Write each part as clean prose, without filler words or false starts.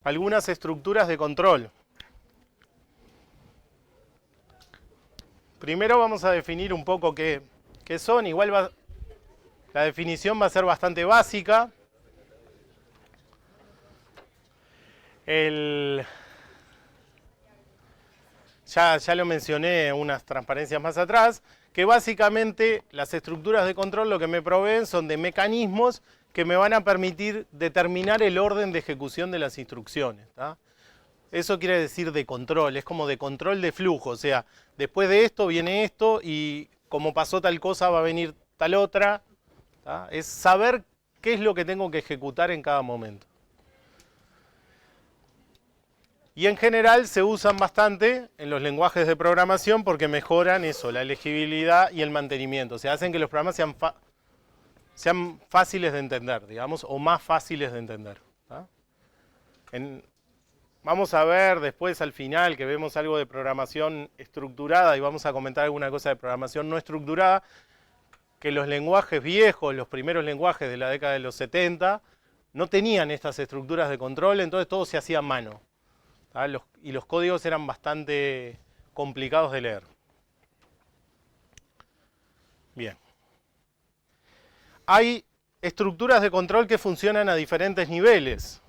algunas estructuras de control. Primero vamos a definir un poco qué son. Igual la definición va a ser bastante básica. Ya lo mencioné unas transparencias más atrás, que básicamente las estructuras de control lo que me proveen son de mecanismos que me van a permitir determinar el orden de ejecución de las instrucciones, ¿tá? Eso quiere decir de control, es como de control de flujo, o sea, después de esto viene esto y como pasó tal cosa va a venir tal otra, ¿tá? Es saber qué es lo que tengo que ejecutar en cada momento. Y en general se usan bastante en los lenguajes de programación porque mejoran eso, la legibilidad y el mantenimiento, o sea, hacen que los programas sean fáciles de entender, digamos, o más fáciles de entender, ¿tá? Vamos a ver después al final que vemos algo de programación estructurada y vamos a comentar alguna cosa de programación no estructurada, que los lenguajes viejos, los primeros lenguajes de la década de los 70, no tenían estas estructuras de control, entonces todo se hacía a mano, ¿tá? Y los códigos eran bastante complicados de leer. Bien. Hay estructuras de control que funcionan a diferentes niveles.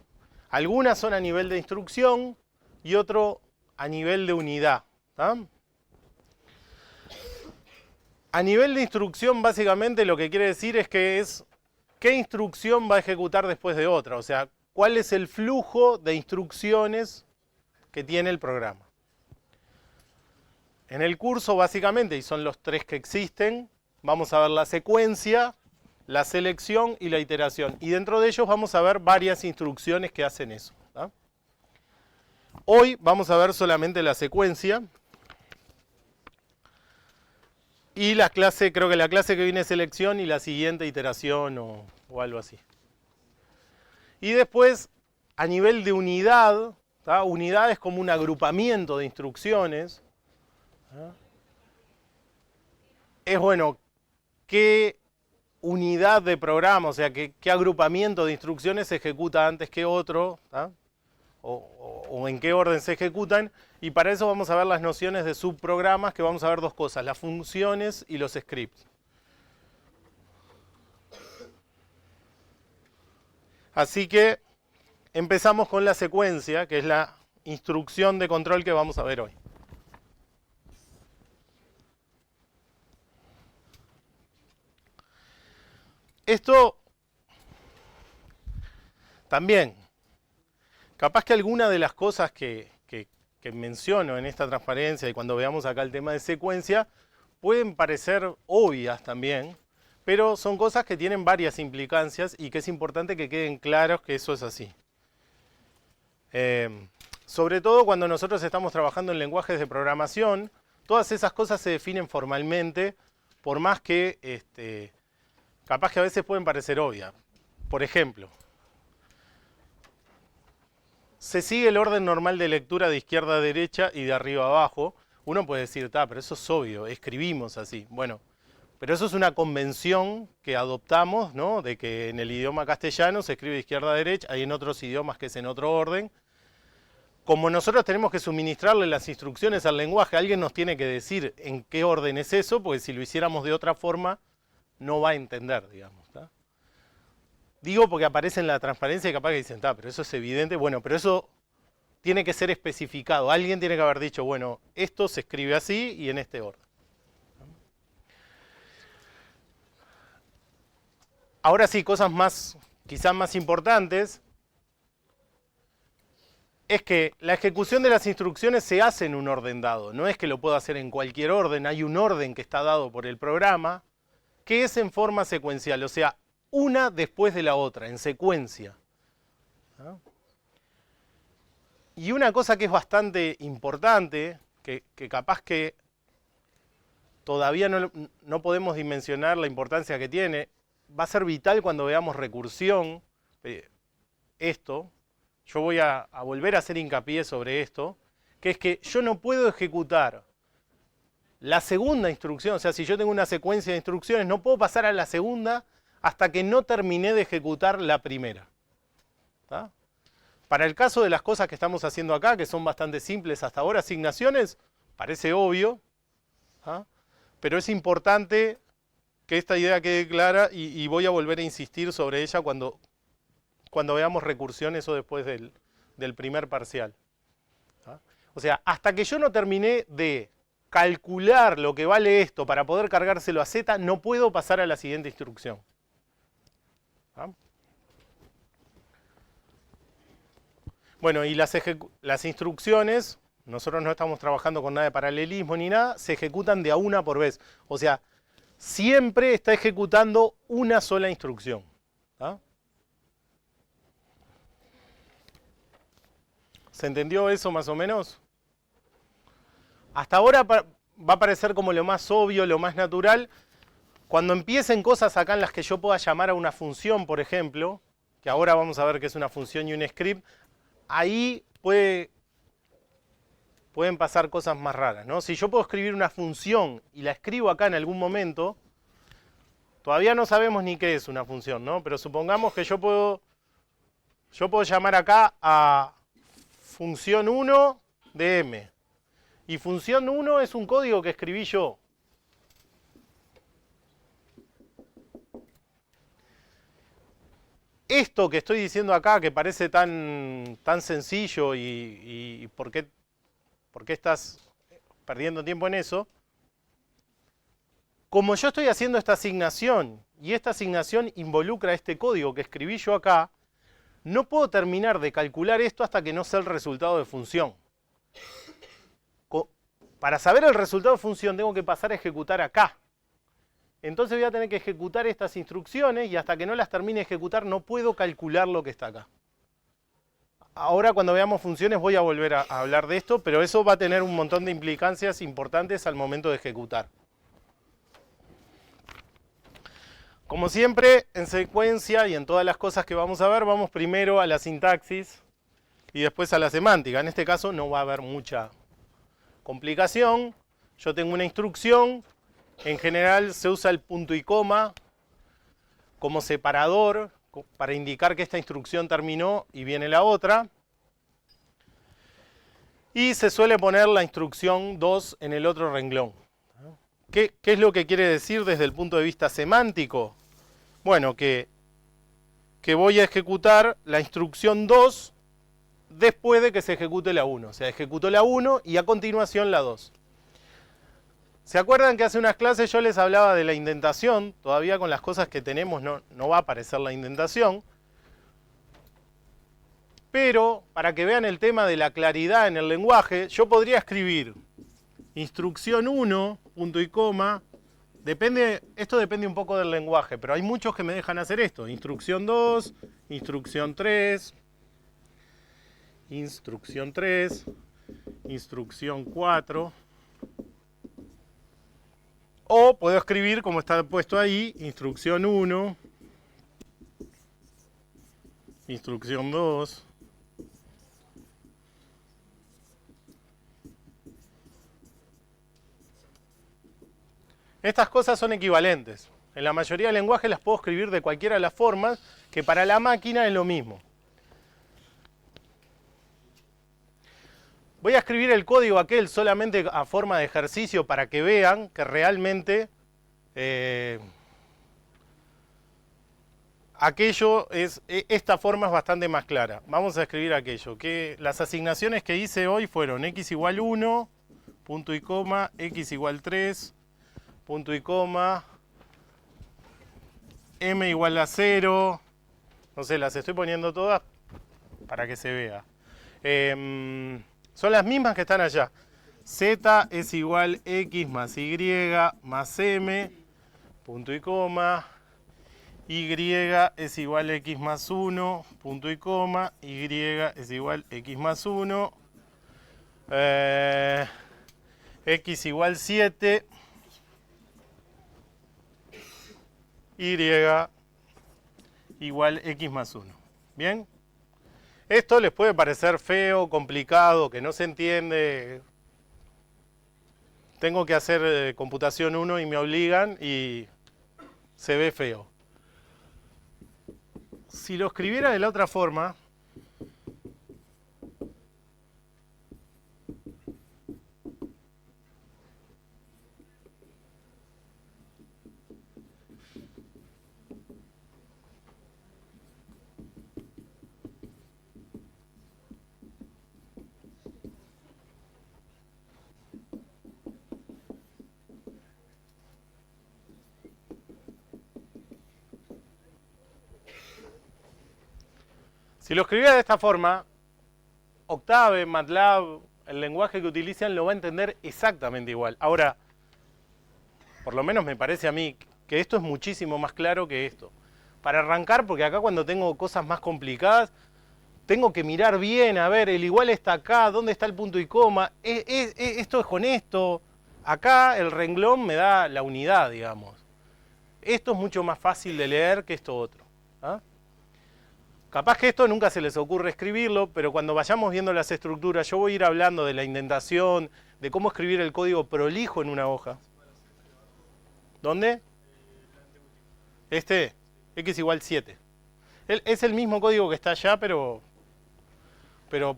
Algunas son a nivel de instrucción y otro a nivel de unidad, ¿tá? A nivel de instrucción básicamente lo que quiere decir es qué instrucción va a ejecutar después de otra, o sea, cuál es el flujo de instrucciones que tiene el programa. En el curso básicamente, y son los tres que existen, vamos a ver la secuencia, la selección y la iteración. Y dentro de ellos vamos a ver varias instrucciones que hacen eso, ¿tá? Hoy vamos a ver solamente la secuencia. Y la clase, creo que la clase que viene es selección y la siguiente iteración o algo así. Y después, a nivel de unidad, ¿tá? Unidad es como un agrupamiento de instrucciones, ¿tá? Es bueno, ¿qué unidad de programa, o sea, qué agrupamiento de instrucciones se ejecuta antes que otro, ¿tá? O en qué orden se ejecutan? Y para eso vamos a ver las nociones de subprogramas, que vamos a ver dos cosas, las funciones y los scripts. Así que empezamos con la secuencia, que es la instrucción de control que vamos a ver hoy. Esto también, capaz que alguna de las cosas que menciono en esta transparencia y cuando veamos acá el tema de secuencia, pueden parecer obvias también, pero son cosas que tienen varias implicancias y que es importante que queden claros que eso es así. Sobre todo cuando nosotros estamos trabajando en lenguajes de programación, todas esas cosas se definen formalmente, por más que capaz que a veces pueden parecer obvias. Por ejemplo, se sigue el orden normal de lectura de izquierda a derecha y de arriba a abajo. Uno puede decir, pero eso es obvio, escribimos así. Bueno, pero eso es una convención que adoptamos, ¿no? De que en el idioma castellano se escribe de izquierda a derecha, hay en otros idiomas que es en otro orden. Como nosotros tenemos que suministrarle las instrucciones al lenguaje, alguien nos tiene que decir en qué orden es eso, porque si lo hiciéramos de otra forma, no va a entender, digamos, ¿tá? Digo porque aparece en la transparencia y capaz que dicen, pero eso es evidente. Bueno, pero eso tiene que ser especificado. Alguien tiene que haber dicho, bueno, esto se escribe así y en este orden. Ahora sí, cosas quizás más importantes, es que la ejecución de las instrucciones se hace en un orden dado. No es que lo puedo hacer en cualquier orden, hay un orden que está dado por el programa, que es en forma secuencial, o sea, una después de la otra, en secuencia. ¿Ah? Y una cosa que es bastante importante, que capaz que todavía no podemos dimensionar la importancia que tiene, va a ser vital cuando veamos recursión, esto, yo voy a volver a hacer hincapié sobre esto, que es que yo no puedo ejecutar la segunda instrucción, o sea, si yo tengo una secuencia de instrucciones, no puedo pasar a la segunda hasta que no terminé de ejecutar la primera. ¿Tá? Para el caso de las cosas que estamos haciendo acá, que son bastante simples hasta ahora, asignaciones, parece obvio, ¿ah? Pero es importante que esta idea quede clara y voy a volver a insistir sobre ella cuando veamos recursiones o después del primer parcial. ¿Ah? O sea, hasta que yo no terminé de calcular lo que vale esto para poder cargárselo a Z, no puedo pasar a la siguiente instrucción. ¿Ah? Bueno, y las instrucciones, nosotros no estamos trabajando con nada de paralelismo ni nada, se ejecutan de a una por vez. O sea, siempre está ejecutando una sola instrucción. ¿Ah? ¿Se entendió eso más o menos? Hasta ahora va a parecer como lo más obvio, lo más natural. Cuando empiecen cosas acá en las que yo pueda llamar a una función, por ejemplo, que ahora vamos a ver que es una función y un script, ahí pueden pasar cosas más raras, ¿no? Si yo puedo escribir una función y la escribo acá en algún momento, todavía no sabemos ni qué es una función, ¿no? Pero supongamos que yo puedo llamar acá a función 1 de m. Y función 1 es un código que escribí yo. Esto que estoy diciendo acá, que parece tan sencillo y ¿por qué estás perdiendo tiempo en eso? Como yo estoy haciendo esta asignación y esta asignación involucra este código que escribí yo acá, no puedo terminar de calcular esto hasta que no sé el resultado de función. Para saber el resultado de función tengo que pasar a ejecutar acá. Entonces voy a tener que ejecutar estas instrucciones y hasta que no las termine de ejecutar no puedo calcular lo que está acá. Ahora cuando veamos funciones voy a volver a hablar de esto, pero eso va a tener un montón de implicancias importantes al momento de ejecutar. Como siempre, en secuencia y en todas las cosas que vamos a ver, vamos primero a la sintaxis y después a la semántica. En este caso no va a haber mucha complicación. Yo tengo una instrucción. En general se usa el punto y coma como separador para indicar que esta instrucción terminó y viene la otra. Y se suele poner la instrucción 2 en el otro renglón. ¿Qué es lo que quiere decir desde el punto de vista semántico? Bueno, que voy a ejecutar la instrucción 2 después de que se ejecute la 1. O sea, ejecutó la 1 y a continuación la 2. ¿Se acuerdan que hace unas clases yo les hablaba de la indentación? Todavía con las cosas que tenemos no va a aparecer la indentación. Pero, para que vean el tema de la claridad en el lenguaje, yo podría escribir instrucción 1, punto y coma. Esto depende un poco del lenguaje, pero hay muchos que me dejan hacer esto. Instrucción 2, instrucción 3, instrucción 3, instrucción 4. O puedo escribir, como está puesto ahí, instrucción 1, instrucción 2. Estas cosas son equivalentes. En la mayoría de lenguajes las puedo escribir de cualquiera de las formas, que para la máquina es lo mismo. Voy a escribir el código aquel solamente a forma de ejercicio para que vean que realmente esta forma es bastante más clara. Vamos a escribir aquello, que las asignaciones que hice hoy fueron x igual 1, punto y coma, x igual 3, punto y coma, m igual a 0, no sé, las estoy poniendo todas para que se vea. Son las mismas que están allá. Z es igual x más y más m, punto y coma. Y es igual x más 1, punto y coma. Y es igual x más 1. X igual 7. Y igual x más 1. ¿Bien? Esto les puede parecer feo, complicado, que no se entiende. Tengo que hacer computación 1 y me obligan y se ve feo. Si lo escribiera de la otra forma, Si lo escribiera de esta forma, Octave, MATLAB, el lenguaje que utilizan lo va a entender exactamente igual. Ahora, por lo menos me parece a mí que esto es muchísimo más claro que esto. Para arrancar, porque acá cuando tengo cosas más complicadas, tengo que mirar bien, a ver, el igual está acá, ¿dónde está el punto y coma? Esto es con esto. Acá el renglón me da la unidad, digamos. Esto es mucho más fácil de leer que esto otro. ¿Ah? Capaz que esto nunca se les ocurre escribirlo, pero cuando vayamos viendo las estructuras, yo voy a ir hablando de la indentación, de cómo escribir el código prolijo en una hoja. ¿Dónde? Este, x igual 7. Es el mismo código que está allá, pero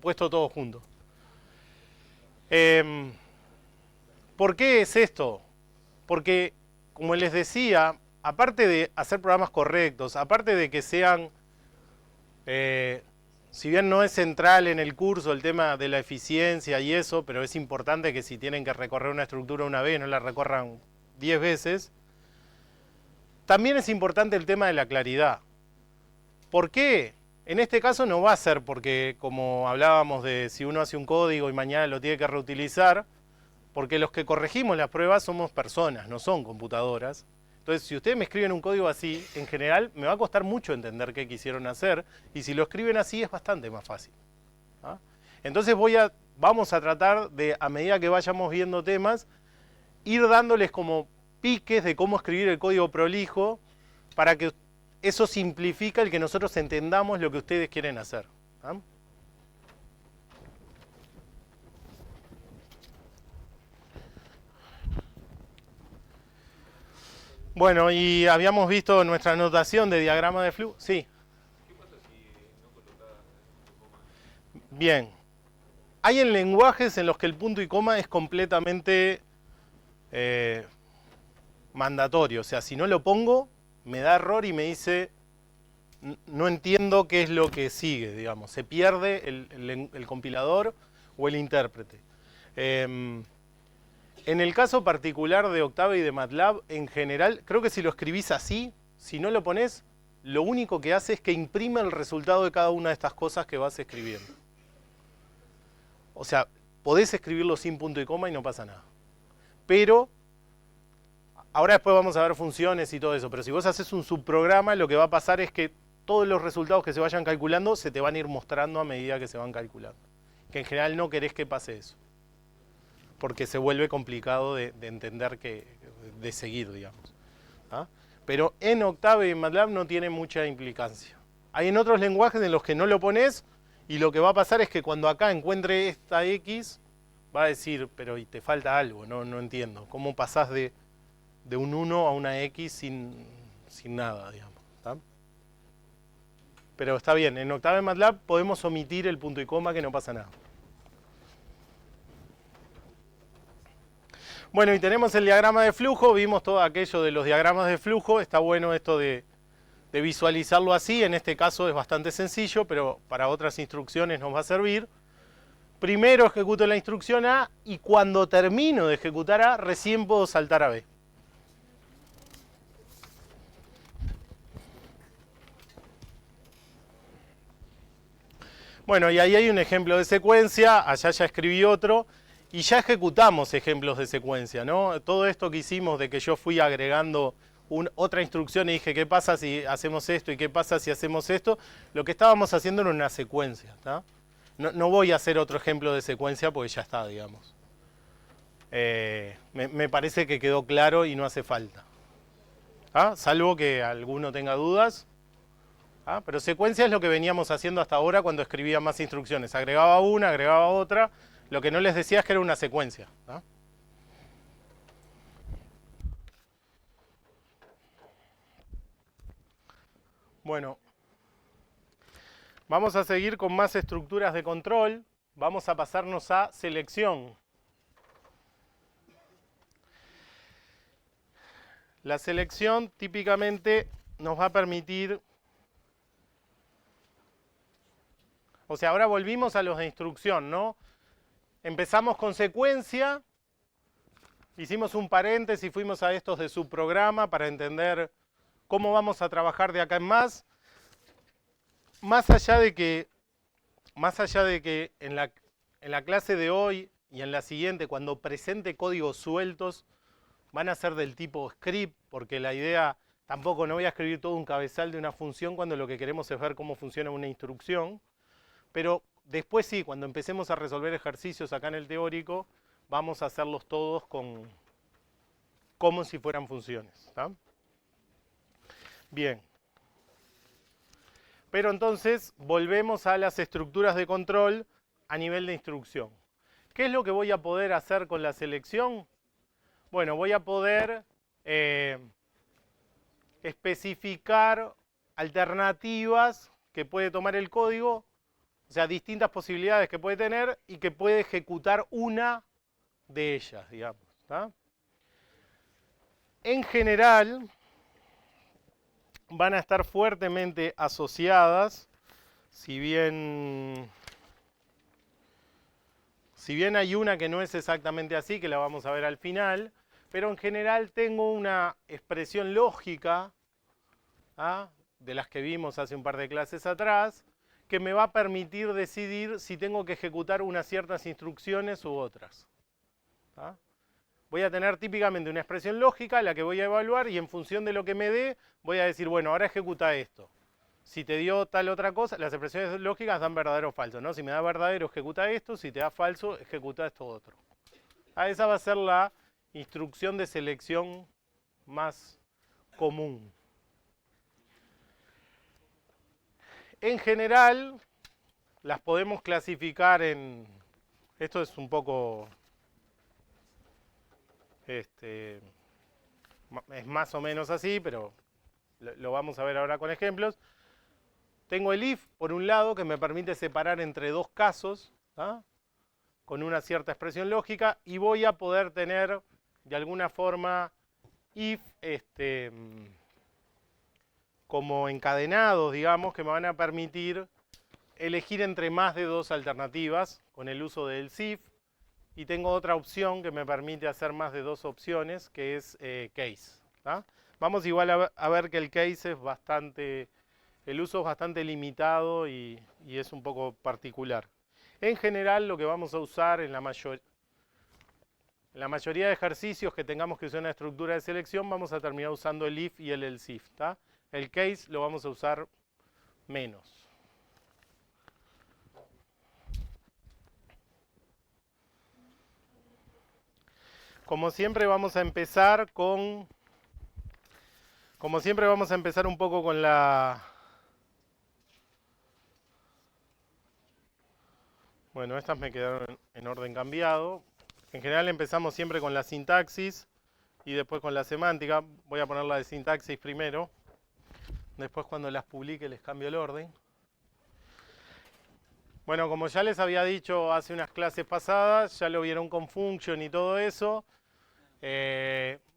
puesto todo junto. ¿Por qué es esto? Porque, como les decía, aparte de hacer programas correctos, aparte de que sean, si bien no es central en el curso el tema de la eficiencia y eso, pero es importante que si tienen que recorrer una estructura una vez, no la recorran 10 veces, también es importante el tema de la claridad. ¿Por qué? En este caso no va a ser porque, como hablábamos de si uno hace un código y mañana lo tiene que reutilizar, porque los que corregimos las pruebas somos personas, no son computadoras. Entonces, si ustedes me escriben un código así, en general me va a costar mucho entender qué quisieron hacer, y si lo escriben así es bastante más fácil. ¿Ah? Entonces vamos a tratar de, a medida que vayamos viendo temas, ir dándoles como piques de cómo escribir el código prolijo, para que eso simplifica el que nosotros entendamos lo que ustedes quieren hacer. ¿Ah? Bueno, y habíamos visto nuestra anotación de diagrama de flujo. Sí. ¿Qué pasa si no colocas punto y coma? Bien. Hay en lenguajes en los que el punto y coma es completamente mandatorio. O sea, si no lo pongo, me da error y me dice, no entiendo qué es lo que sigue, digamos. Se pierde el compilador o el intérprete. En el caso particular de Octave y de MATLAB, en general, creo que si lo escribís así, si no lo pones, lo único que hace es que imprime el resultado de cada una de estas cosas que vas escribiendo. O sea, podés escribirlo sin punto y coma y no pasa nada. Pero, ahora después vamos a ver funciones y todo eso, pero si vos haces un subprograma, lo que va a pasar es que todos los resultados que se vayan calculando se te van a ir mostrando a medida que se van calculando. Que en general no querés que pase eso, porque se vuelve complicado de entender, de seguir, digamos. ¿Ah? Pero en Octave y en MATLAB no tiene mucha implicancia. Hay en otros lenguajes en los que no lo pones y lo que va a pasar es que cuando acá encuentre esta X, va a decir, pero te falta algo, no entiendo. ¿Cómo pasás de un 1 a una X sin nada, digamos? ¿Tá? Pero está bien, en Octave y MATLAB podemos omitir el punto y coma, que no pasa nada. Bueno, y tenemos el diagrama de flujo, vimos todo aquello de los diagramas de flujo, está bueno esto de visualizarlo así, en este caso es bastante sencillo, pero para otras instrucciones nos va a servir. Primero ejecuto la instrucción A y cuando termino de ejecutar A, recién puedo saltar a B. Bueno, y ahí hay un ejemplo de secuencia, allá ya escribí otro, y ya ejecutamos ejemplos de secuencia, ¿no? Todo esto que hicimos de que yo fui agregando otra instrucción y dije, ¿qué pasa si hacemos esto y qué pasa si hacemos esto? Lo que estábamos haciendo era una secuencia, ¿tá? No voy a hacer otro ejemplo de secuencia porque ya está, digamos. Me parece que quedó claro y no hace falta. ¿Ah? Salvo que alguno tenga dudas. ¿Ah? Pero secuencia es lo que veníamos haciendo hasta ahora cuando escribía más instrucciones. Agregaba una, agregaba otra. Lo que no les decía es que era una secuencia. ¿Ah? Bueno, vamos a seguir con más estructuras de control. Vamos a pasarnos a selección. La selección típicamente nos va a permitir... O sea, ahora volvimos a los de instrucción, ¿no? Empezamos con secuencia, hicimos un paréntesis, fuimos a estos de subprograma para entender cómo vamos a trabajar de acá en más. más allá de que, en la clase de hoy y en la siguiente, cuando presente códigos sueltos, van a ser del tipo script, porque la idea, tampoco no voy a escribir todo un cabezal de una función cuando lo que queremos es ver cómo funciona una instrucción, pero después sí, cuando empecemos a resolver ejercicios acá en el teórico, vamos a hacerlos todos como si fueran funciones. ¿Tá? Bien. Pero entonces volvemos a las estructuras de control a nivel de instrucción. ¿Qué es lo que voy a poder hacer con la selección? Bueno, voy a poder especificar alternativas que puede tomar el código, o sea, distintas posibilidades que puede tener y que puede ejecutar una de ellas, digamos. ¿Tá? En general, van a estar fuertemente asociadas, si bien hay una que no es exactamente así, que la vamos a ver al final, pero en general tengo una expresión lógica, ¿ah? De las que vimos hace un par de clases atrás, que me va a permitir decidir si tengo que ejecutar unas ciertas instrucciones u otras. ¿Ah? Voy a tener típicamente una expresión lógica, la que voy a evaluar, y en función de lo que me dé, voy a decir, bueno, ahora ejecuta esto. Si te dio tal otra cosa, las expresiones lógicas dan verdadero o falso, ¿no? Si me da verdadero, ejecuta esto, si te da falso, ejecuta esto otro. Esa va a ser la instrucción de selección más común. En general, las podemos clasificar en... Esto es un poco... es más o menos así, pero lo vamos a ver ahora con ejemplos. Tengo el if, por un lado, que me permite separar entre dos casos, ¿ah? Con una cierta expresión lógica, y voy a poder tener, de alguna forma, if como encadenados, digamos, que me van a permitir elegir entre más de dos alternativas con el uso del if, y tengo otra opción que me permite hacer más de dos opciones, que es case. ¿Tá? Vamos igual a ver que el case es bastante... El uso es bastante limitado y es un poco particular. En general, lo que vamos a usar en la mayoría de ejercicios que tengamos que usar una estructura de selección, vamos a terminar usando el if y el else if. ¿Tá? El case lo vamos a usar menos. Como siempre vamos a empezar un poco con la... Bueno, estas me quedaron en orden cambiado. En general empezamos siempre con la sintaxis y después con la semántica. Voy a poner la de sintaxis primero. Después cuando las publique les cambio el orden. Bueno, como ya les había dicho hace unas clases pasadas, ya lo vieron con function y todo eso.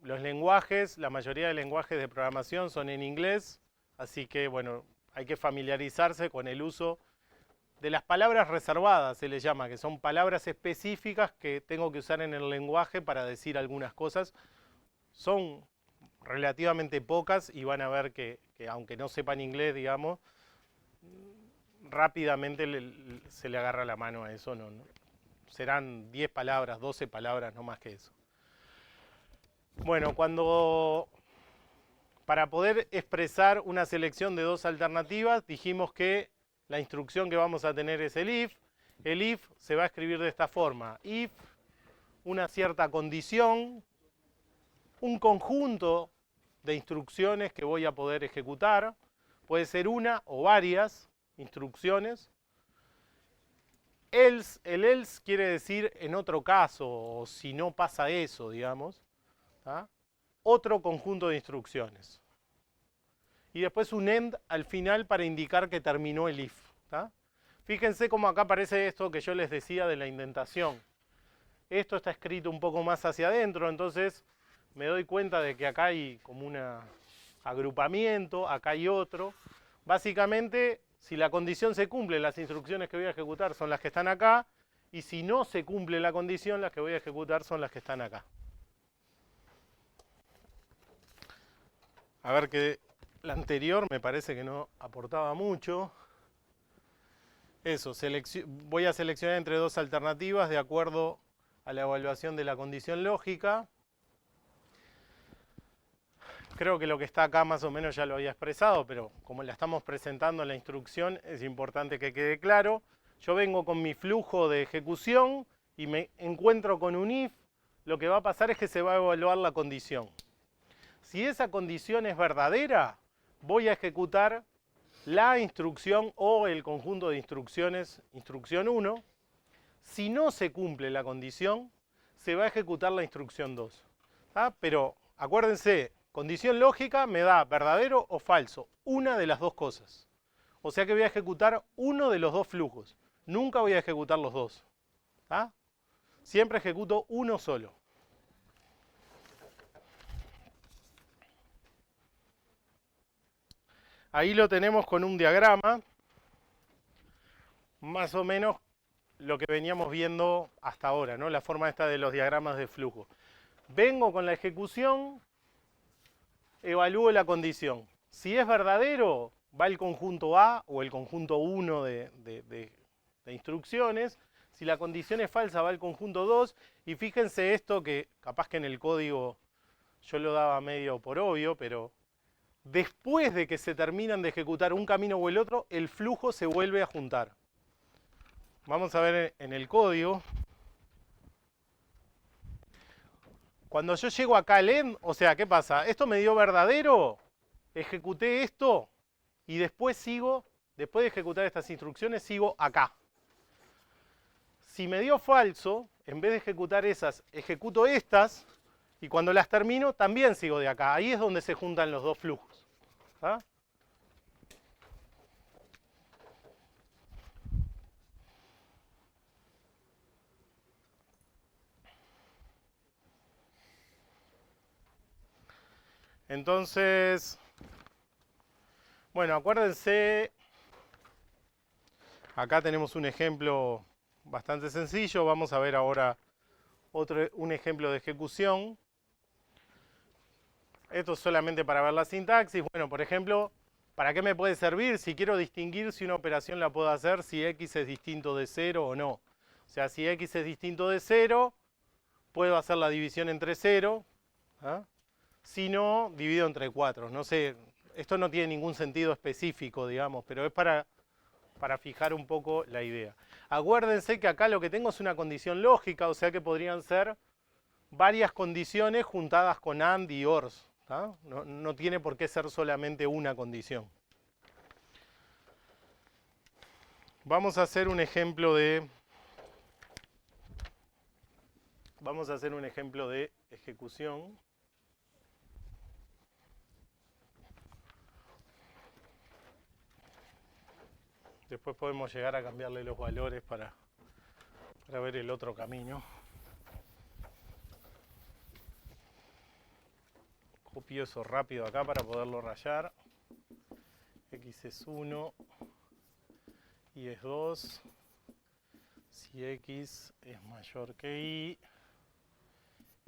Los lenguajes, la mayoría de lenguajes de programación son en inglés, así que bueno, hay que familiarizarse con el uso de las palabras reservadas, se les llama, que son palabras específicas que tengo que usar en el lenguaje para decir algunas cosas. Son relativamente pocas y van a ver que aunque no sepan inglés, digamos, rápidamente se le agarra la mano a eso. No. Serán 10 palabras, 12 palabras, no más que eso. Bueno, para poder expresar una selección de dos alternativas, dijimos que la instrucción que vamos a tener es el if. El if se va a escribir de esta forma. If, una cierta condición, un conjunto de instrucciones que voy a poder ejecutar. Puede ser una o varias instrucciones. Else, el else quiere decir en otro caso, o si no pasa eso, digamos. ¿Tá? Otro conjunto de instrucciones. Y después un end al final para indicar que terminó el if. ¿Tá? Fíjense cómo acá aparece esto que yo les decía de la indentación. Esto está escrito un poco más hacia adentro, entonces me doy cuenta de que acá hay como un agrupamiento, acá hay otro. Básicamente, si la condición se cumple, las instrucciones que voy a ejecutar son las que están acá, y si no se cumple la condición, las que voy a ejecutar son las que están acá. A ver, que la anterior me parece que no aportaba mucho. Eso, voy a seleccionar entre dos alternativas de acuerdo a la evaluación de la condición lógica. Creo que lo que está acá más o menos ya lo había expresado, pero como la estamos presentando en la instrucción, es importante que quede claro. Yo vengo con mi flujo de ejecución y me encuentro con un if. Lo que va a pasar es que se va a evaluar la condición. Si esa condición es verdadera, voy a ejecutar la instrucción o el conjunto de instrucciones, instrucción 1. Si no se cumple la condición, se va a ejecutar la instrucción 2. ¿Ah? Pero acuérdense, condición lógica me da verdadero o falso, una de las dos cosas. O sea que voy a ejecutar uno de los dos flujos. Nunca voy a ejecutar los dos. ¿Ah? Siempre ejecuto uno solo. Ahí lo tenemos con un diagrama, más o menos lo que veníamos viendo hasta ahora, ¿no? La forma esta de los diagramas de flujo. Vengo con la ejecución, evalúo la condición. Si es verdadero, va el conjunto A o el conjunto 1 de instrucciones. Si la condición es falsa, va el conjunto 2. Y fíjense esto que capaz que en el código yo lo daba medio por obvio, pero después de que se terminan de ejecutar un camino o el otro, el flujo se vuelve a juntar. Vamos a ver en el código. Cuando yo llego acá al end, o sea, ¿qué pasa? Esto me dio verdadero, ejecuté esto y después sigo, después de ejecutar estas instrucciones, sigo acá. Si me dio falso, en vez de ejecutar esas, ejecuto estas y cuando las termino también sigo de acá. Ahí es donde se juntan los dos flujos. ¿Ah? Entonces, bueno, acuérdense, acá tenemos un ejemplo bastante sencillo. Vamos a ver ahora un ejemplo de ejecución. Esto es solamente para ver la sintaxis. Bueno, por ejemplo, ¿para qué me puede servir? Si quiero distinguir si una operación la puedo hacer, si x es distinto de 0 o no. O sea, si x es distinto de 0, puedo hacer la división entre 0. ¿Ah? Si no, divido entre 4. No sé, esto no tiene ningún sentido específico, digamos, pero es para fijar un poco la idea. Acuérdense que acá lo que tengo es una condición lógica, o sea que podrían ser varias condiciones juntadas con AND y OR. No tiene por qué ser solamente una condición. Vamos a hacer un ejemplo de ejecución. Después podemos llegar a cambiarle los valores para ver el otro camino. Copio eso rápido acá para poderlo rayar. X es 1 y es 2. Si X es mayor que Y,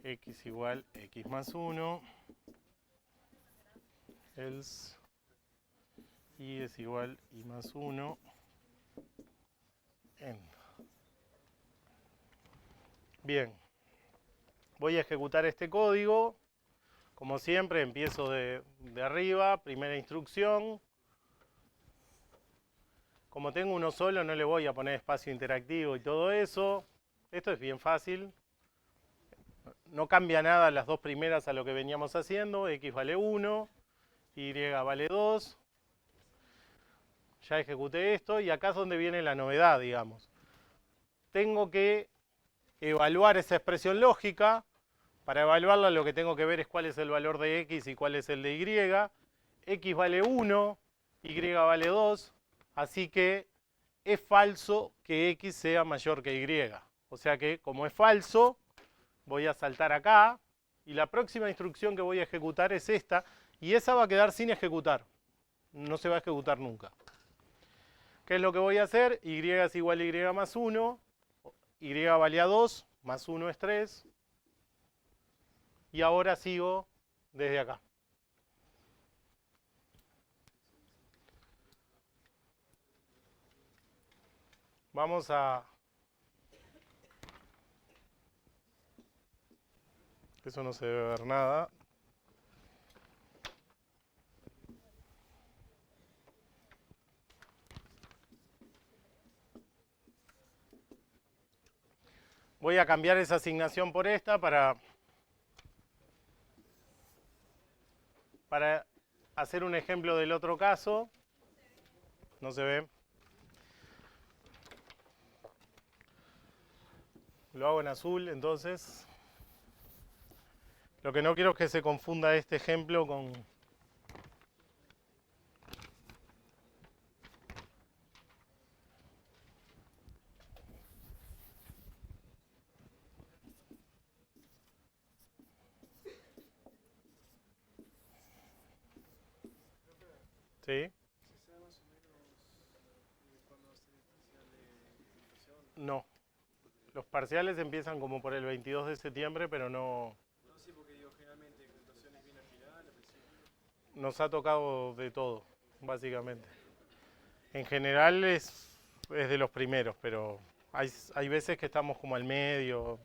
X igual X más 1. Else Y es igual Y más 1. End. Bien. Voy a ejecutar este código. Como siempre, empiezo de arriba, primera instrucción. Como tengo uno solo, no le voy a poner espacio interactivo y todo eso. Esto es bien fácil. No cambia nada las dos primeras a lo que veníamos haciendo. X vale 1, Y vale 2. Ya ejecuté esto y acá es donde viene la novedad, digamos. Tengo que evaluar esa expresión lógica. Para evaluarla lo que tengo que ver es cuál es el valor de X y cuál es el de Y. X vale 1, Y vale 2. Así que es falso que X sea mayor que Y. O sea que como es falso, voy a saltar acá. Y la próxima instrucción que voy a ejecutar es esta. Y esa va a quedar sin ejecutar. No se va a ejecutar nunca. ¿Qué es lo que voy a hacer? Y es igual a Y más 1. Y vale a 2, más 1 es 3. Y ahora sigo desde acá. Vamos a... Eso no se debe ver nada. Voy a cambiar esa asignación por esta para hacer un ejemplo del otro caso. No se ve. Lo hago en azul, entonces. Lo que no quiero es que se confunda este ejemplo con... ¿Sí? No. Los parciales empiezan como por el 22 de septiembre, pero no... No, sí, porque digo, generalmente puntuaciones viene al final, al principio. Nos ha tocado de todo, básicamente. En general es de los primeros, pero hay veces que estamos como al medio.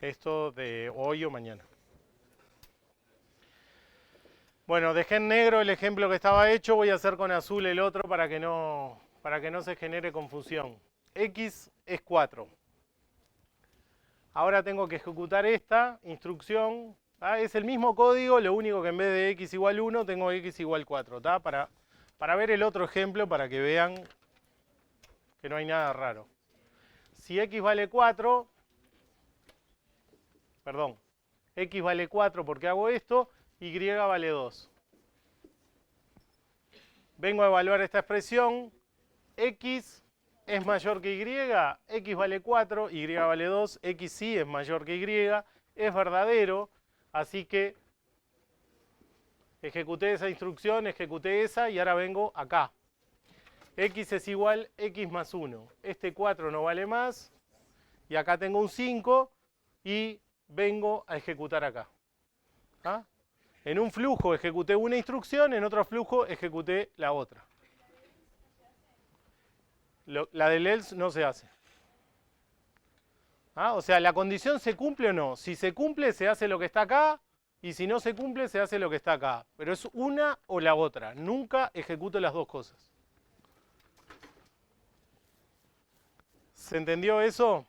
Esto de hoy o mañana. Bueno, dejé en negro el ejemplo que estaba hecho, voy a hacer con azul el otro para que no se genere confusión. X es 4. Ahora tengo que ejecutar esta instrucción. Es el mismo código, lo único que en vez de x igual 1 tengo x igual 4. Para ver el otro ejemplo, para que vean que no hay nada raro. Si x vale 4, perdón, x vale 4 porque hago esto, y vale 2. Vengo a evaluar esta expresión. X es mayor que y, x vale 4, y vale 2, x sí es mayor que y, es verdadero, así que ejecuté esa instrucción, ejecuté esa y ahora vengo acá. X es igual x más 1. Este 4 no vale más, y acá tengo un 5, y vengo a ejecutar acá. ¿Ah? En un flujo ejecuté una instrucción, en otro flujo ejecuté la otra. La del else no se hace. O sea, la condición se cumple o no. Si se cumple, se hace lo que está acá, y si no se cumple, se hace lo que está acá. Pero es una o la otra. Nunca ejecuto las dos cosas. ¿Se entendió eso?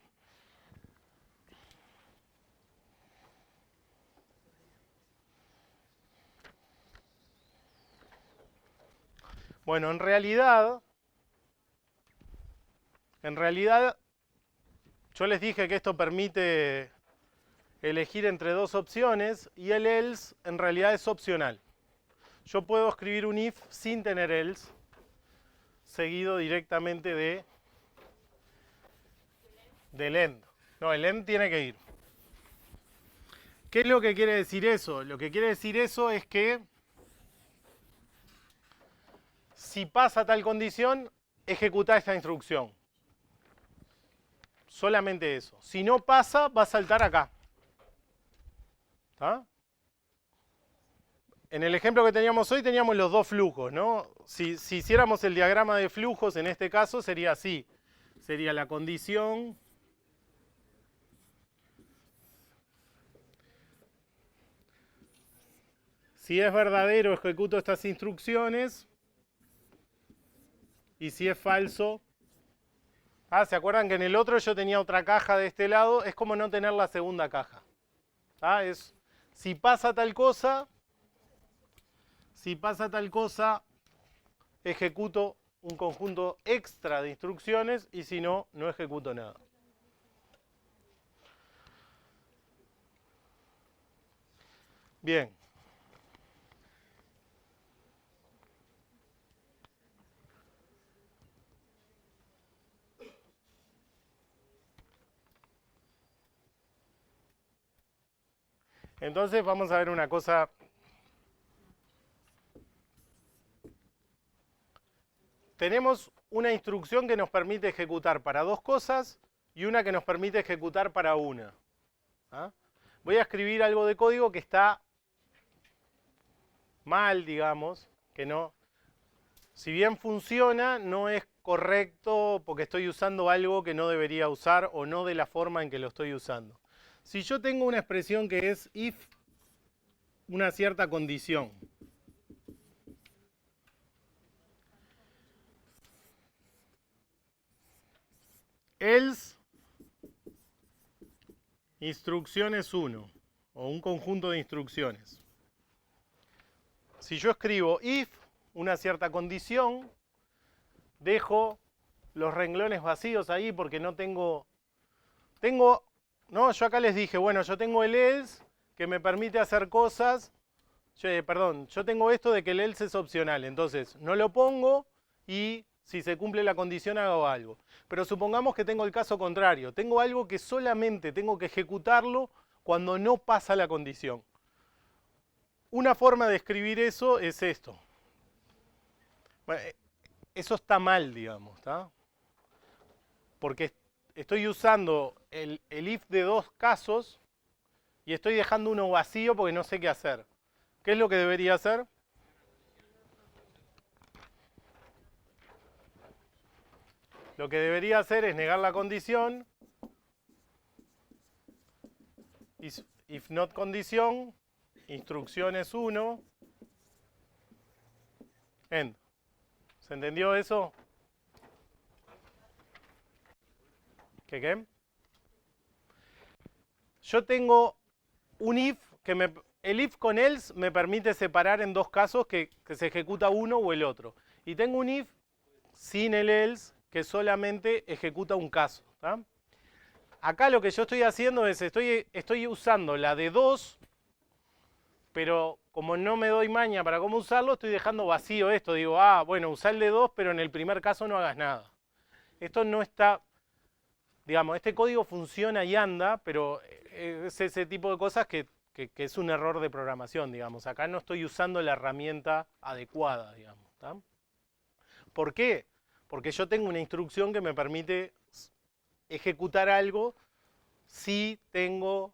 Bueno, en realidad, yo les dije que esto permite elegir entre dos opciones, y el else en realidad es opcional. Yo puedo escribir un if sin tener else, seguido directamente del end. No, el end tiene que ir. ¿Qué es lo que quiere decir eso? Lo que quiere decir eso es que si pasa tal condición, ejecuta esta instrucción. Solamente eso. Si no pasa, va a saltar acá. ¿Está? En el ejemplo que teníamos hoy teníamos los dos flujos, ¿no? Si hiciéramos el diagrama de flujos, en este caso sería así. Sería la condición. Si es verdadero, ejecuto estas instrucciones. Y si es falso... ¿se acuerdan que en el otro yo tenía otra caja de este lado? Es como no tener la segunda caja. Es, si pasa tal cosa, ejecuto un conjunto extra de instrucciones, y si no, no ejecuto nada. Bien. Entonces vamos a ver una cosa. Tenemos una instrucción que nos permite ejecutar para dos cosas y una que nos permite ejecutar para una. Voy a escribir algo de código que está mal, digamos, que no... si bien funciona, no es correcto porque estoy usando algo que no debería usar o no de la forma en que lo estoy usando. Si yo tengo una expresión que es if una cierta condición, else instrucciones 1 o un conjunto de instrucciones. Si yo escribo if una cierta condición, dejo los renglones vacíos ahí porque no tengo, no, yo acá les dije, bueno, yo tengo el else que me permite hacer cosas, yo tengo esto de que el else es opcional, entonces no lo pongo y si se cumple la condición hago algo. Pero supongamos que tengo el caso contrario, tengo algo que solamente tengo que ejecutarlo cuando no pasa la condición. Una forma de escribir eso es esto. Bueno, eso está mal, digamos, ¿está? Porque estoy usando el if de dos casos y estoy dejando uno vacío porque no sé qué hacer. ¿Qué es lo que debería hacer? Lo que debería hacer es negar la condición. If not condición, instrucciones 1, end. ¿Se entendió eso? ¿Qué? Yo tengo un if que el if con else me permite separar en dos casos que se ejecuta uno o el otro. Y tengo un if sin el else que solamente ejecuta un caso. ¿Tá? Acá lo que yo estoy haciendo es, estoy usando la de 2, pero como no me doy maña para cómo usarlo, estoy dejando vacío esto. Digo, bueno, usá el de 2, pero en el primer caso no hagas nada. Esto no está, digamos, este código funciona y anda, pero es ese tipo de cosas que es un error de programación, digamos. Acá no estoy usando la herramienta adecuada, digamos. ¿Tá? ¿Por qué? Porque yo tengo una instrucción que me permite ejecutar algo si tengo,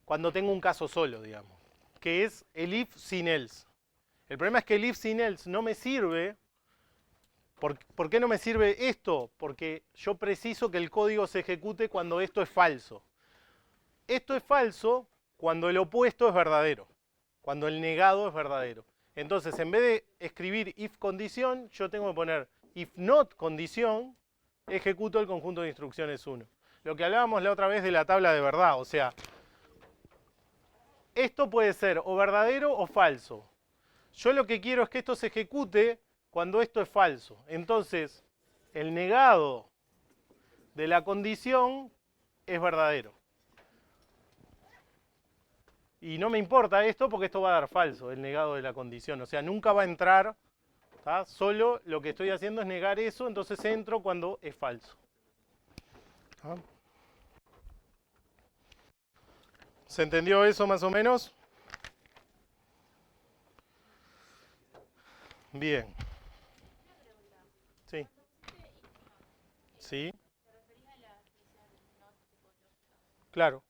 cuando tengo un caso solo, digamos, que es el if sin else. El problema es que el if sin else no me sirve. ¿Por qué no me sirve esto? Porque yo preciso que el código se ejecute cuando esto es falso. Esto es falso cuando el opuesto es verdadero, cuando el negado es verdadero. Entonces, en vez de escribir if condición, yo tengo que poner if not condición, ejecuto el conjunto de instrucciones 1. Lo que hablábamos la otra vez de la tabla de verdad, o sea, esto puede ser o verdadero o falso. Yo lo que quiero es que esto se ejecute cuando esto es falso. Entonces, el negado de la condición es verdadero. Y no me importa esto porque esto va a dar falso, el negado de la condición. O sea, nunca va a entrar, ¿tá? Solo lo que estoy haciendo es negar eso, entonces entro cuando es falso. ¿Tá? ¿Se entendió eso más o menos? Bien. Sí. Sí. Claro.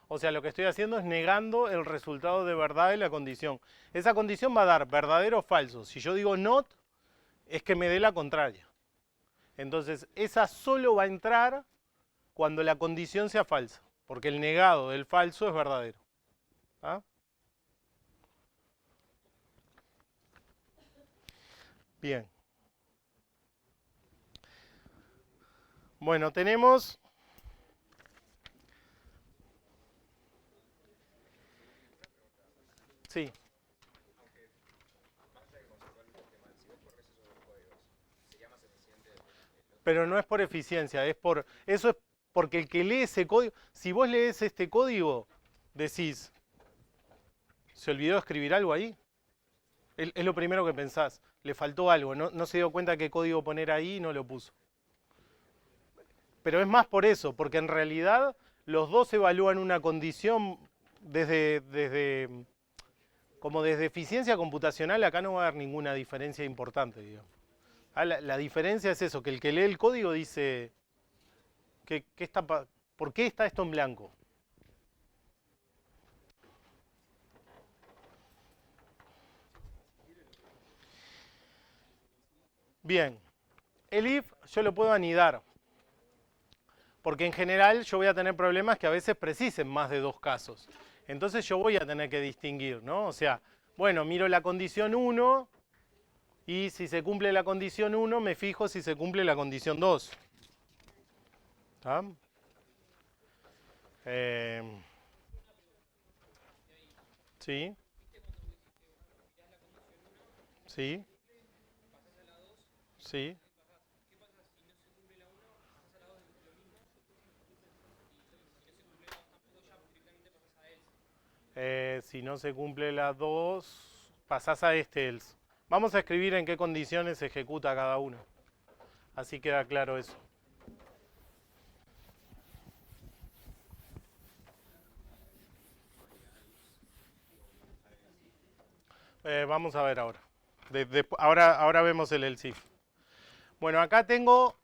O sea, lo que estoy haciendo es negando el resultado de verdad de la condición. Esa condición va a dar verdadero o falso. Si yo digo not, es que me dé la contraria. Entonces, esa solo va a entrar cuando la condición sea falsa, porque el negado del falso es verdadero. ¿Ah? Bien. Bueno, tenemos... Sí. Pero no es por eficiencia, eso es porque el que lee ese código, si vos lees este código, decís, ¿se olvidó escribir algo ahí? Es lo primero que pensás, le faltó algo, no se dio cuenta qué código poner ahí y no lo puso. Pero es más por eso, porque en realidad los dos evalúan una condición como desde eficiencia computacional, acá no va a haber ninguna diferencia importante, digamos. La diferencia es eso, que el que lee el código dice, ¿por qué está esto en blanco? Bien, el if yo lo puedo anidar, porque en general yo voy a tener problemas que a veces precisen más de dos casos. Entonces yo voy a tener que distinguir, ¿no? O sea, bueno, miro la condición 1 y si se cumple la condición 1 me fijo si se cumple la condición 2. ¿Está? Sí. Sí. Sí. Si no se cumple la 2, pasás a este else. Vamos a escribir en qué condiciones se ejecuta cada uno. Así queda claro eso. Vamos a ver ahora. Ahora vemos el else if. Bueno, acá tengo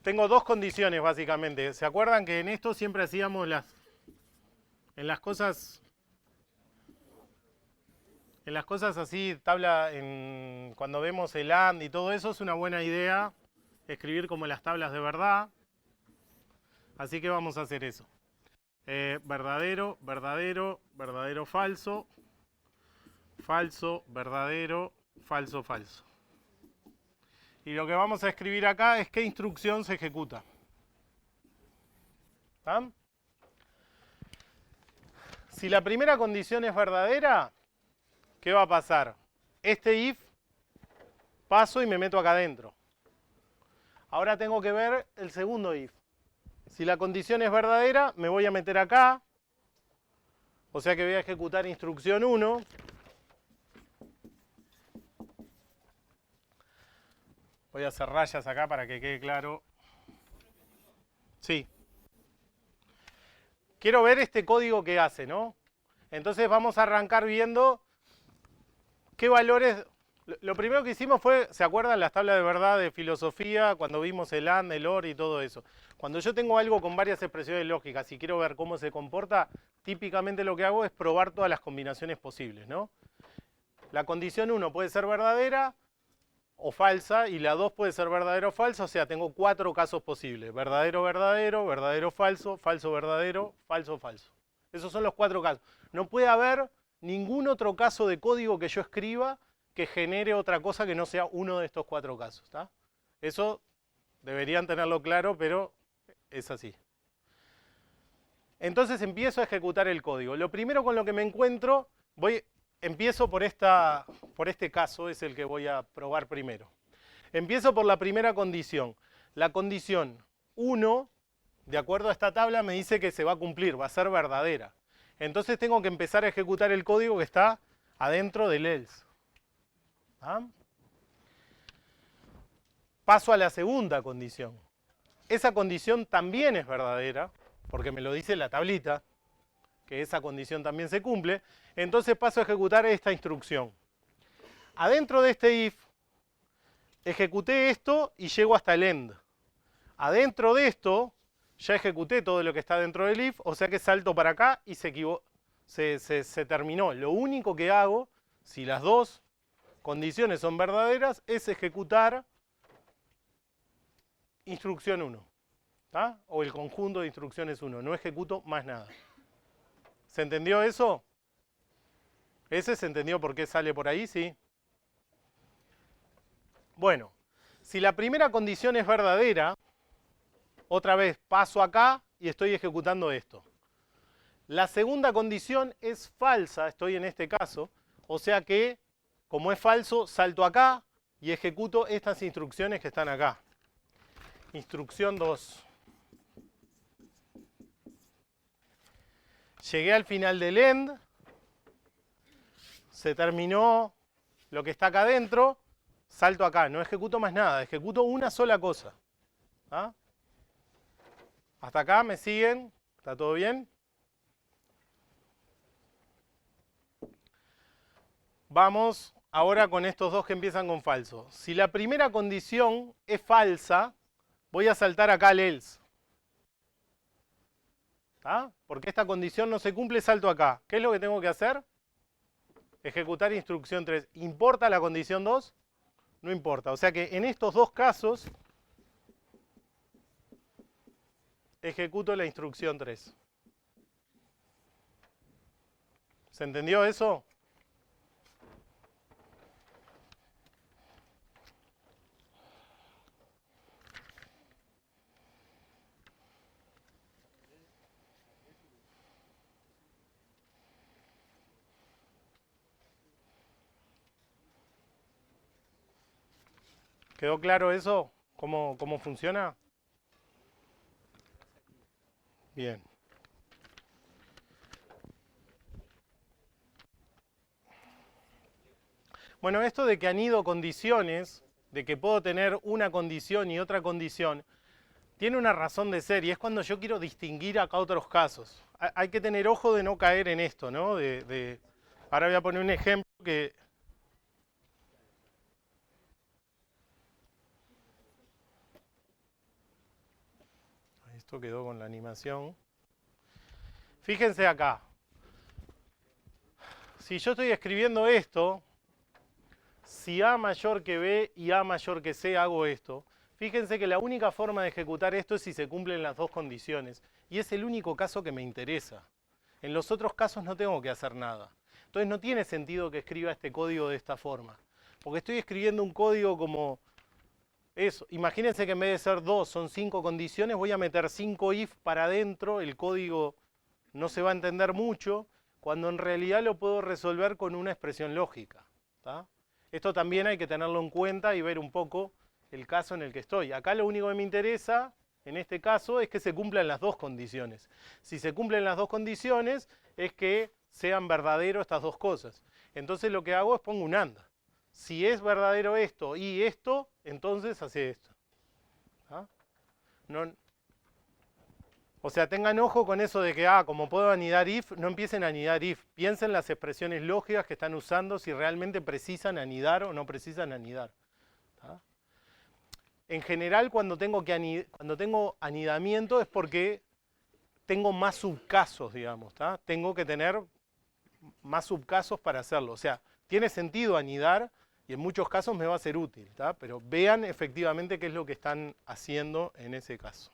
dos condiciones básicamente. ¿Se acuerdan que en esto siempre hacíamos en las cosas así, cuando vemos el AND y todo eso, es una buena idea escribir como las tablas de verdad. Así que vamos a hacer eso. Verdadero, verdadero, verdadero, falso, falso, verdadero, falso, falso. Y lo que vamos a escribir acá es qué instrucción se ejecuta. ¿Está? Si la primera condición es verdadera, ¿qué va a pasar? Este if paso y me meto acá adentro. Ahora tengo que ver el segundo if. Si la condición es verdadera, me voy a meter acá. O sea que voy a ejecutar instrucción 1. Voy a hacer rayas acá para que quede claro. Sí. Quiero ver este código que hace, ¿no? Entonces vamos a arrancar viendo qué valores. Lo primero que hicimos fue, ¿se acuerdan las tablas de verdad de filosofía? Cuando vimos el AND, el OR y todo eso. Cuando yo tengo algo con varias expresiones lógicas y quiero ver cómo se comporta, típicamente lo que hago es probar todas las combinaciones posibles, ¿no? La condición 1 puede ser verdadera o falsa y la 2 puede ser verdadera o falsa, o sea, tengo 4 casos posibles. Verdadero, verdadero, verdadero, falso, falso, verdadero, falso, falso. Esos son los 4 casos. No puede haber ningún otro caso de código que yo escriba que genere otra cosa que no sea uno de estos 4 casos. ¿Está? Eso deberían tenerlo claro, pero es así. Entonces empiezo a ejecutar el código. Lo primero con lo que me encuentro, empiezo por este caso, es el que voy a probar primero. Empiezo por la primera condición. La condición 1, de acuerdo a esta tabla, me dice que se va a cumplir, va a ser verdadera. Entonces tengo que empezar a ejecutar el código que está adentro del else. ¿Ah? Paso a la segunda condición. Esa condición también es verdadera, porque me lo dice la tablita, que esa condición también se cumple. Entonces paso a ejecutar esta instrucción. Adentro de este if, ejecuté esto y llego hasta el end. Adentro de esto, ya ejecuté todo lo que está dentro del if, o sea que salto para acá y se terminó. Lo único que hago, si las dos condiciones son verdaderas, es ejecutar instrucción 1. ¿Tá? O el conjunto de instrucciones 1. No ejecuto más nada. ¿Se entendió eso? ¿Ese se entendió por qué sale por ahí? Sí. Bueno, si la primera condición es verdadera, otra vez paso acá y estoy ejecutando esto. La segunda condición es falsa, estoy en este caso, o sea que, como es falso, salto acá y ejecuto estas instrucciones que están acá. Instrucción 2. Llegué al final del end, se terminó lo que está acá adentro, salto acá, no ejecuto más nada, ejecuto una sola cosa. ¿Ah? Hasta acá me siguen, ¿está todo bien? Vamos ahora con estos dos que empiezan con falso. Si la primera condición es falsa, voy a saltar acá al else. ¿Ah? Porque esta condición no se cumple, salto acá. ¿Qué es lo que tengo que hacer? Ejecutar instrucción 3. ¿Importa la condición 2? no importa. O sea que en estos dos casos ejecuto la instrucción 3. ¿Se entendió eso? ¿Quedó claro eso? ¿Cómo funciona? Bien. Bueno, esto de que anido condiciones, de que puedo tener una condición y otra condición, tiene una razón de ser y es cuando yo quiero distinguir acá otros casos. Hay que tener ojo de no caer en esto, ¿no? Ahora voy a poner un ejemplo que... Esto quedó con la animación. Fíjense acá. Si yo estoy escribiendo esto, si A mayor que B y A mayor que C hago esto, fíjense que la única forma de ejecutar esto es si se cumplen las dos condiciones. Y es el único caso que me interesa. En los otros casos no tengo que hacer nada. Entonces no tiene sentido que escriba este código de esta forma. Porque estoy escribiendo un código como eso. Imagínense que en vez de ser 2 son 5 condiciones, voy a meter 5 if para adentro, el código no se va a entender mucho, cuando en realidad lo puedo resolver con una expresión lógica. ¿Tá? Esto también hay que tenerlo en cuenta y ver un poco el caso en el que estoy. Acá lo único que me interesa, en este caso, es que se cumplan las dos condiciones. Si se cumplen las dos condiciones, es que sean verdaderos estas dos cosas. Entonces lo que hago es pongo un AND. Si es verdadero esto y esto, entonces hace esto. ¿Ah? No, o sea, tengan ojo con eso de que, como puedo anidar if, no empiecen a anidar if. Piensen las expresiones lógicas que están usando, si realmente precisan anidar o no precisan anidar. ¿Tá? En general, cuando tengo anidamiento es porque tengo más subcasos, digamos. ¿Tá? Tengo que tener más subcasos para hacerlo. O sea, tiene sentido anidar y en muchos casos me va a ser útil. ¿Tá? Pero vean efectivamente qué es lo que están haciendo en ese caso.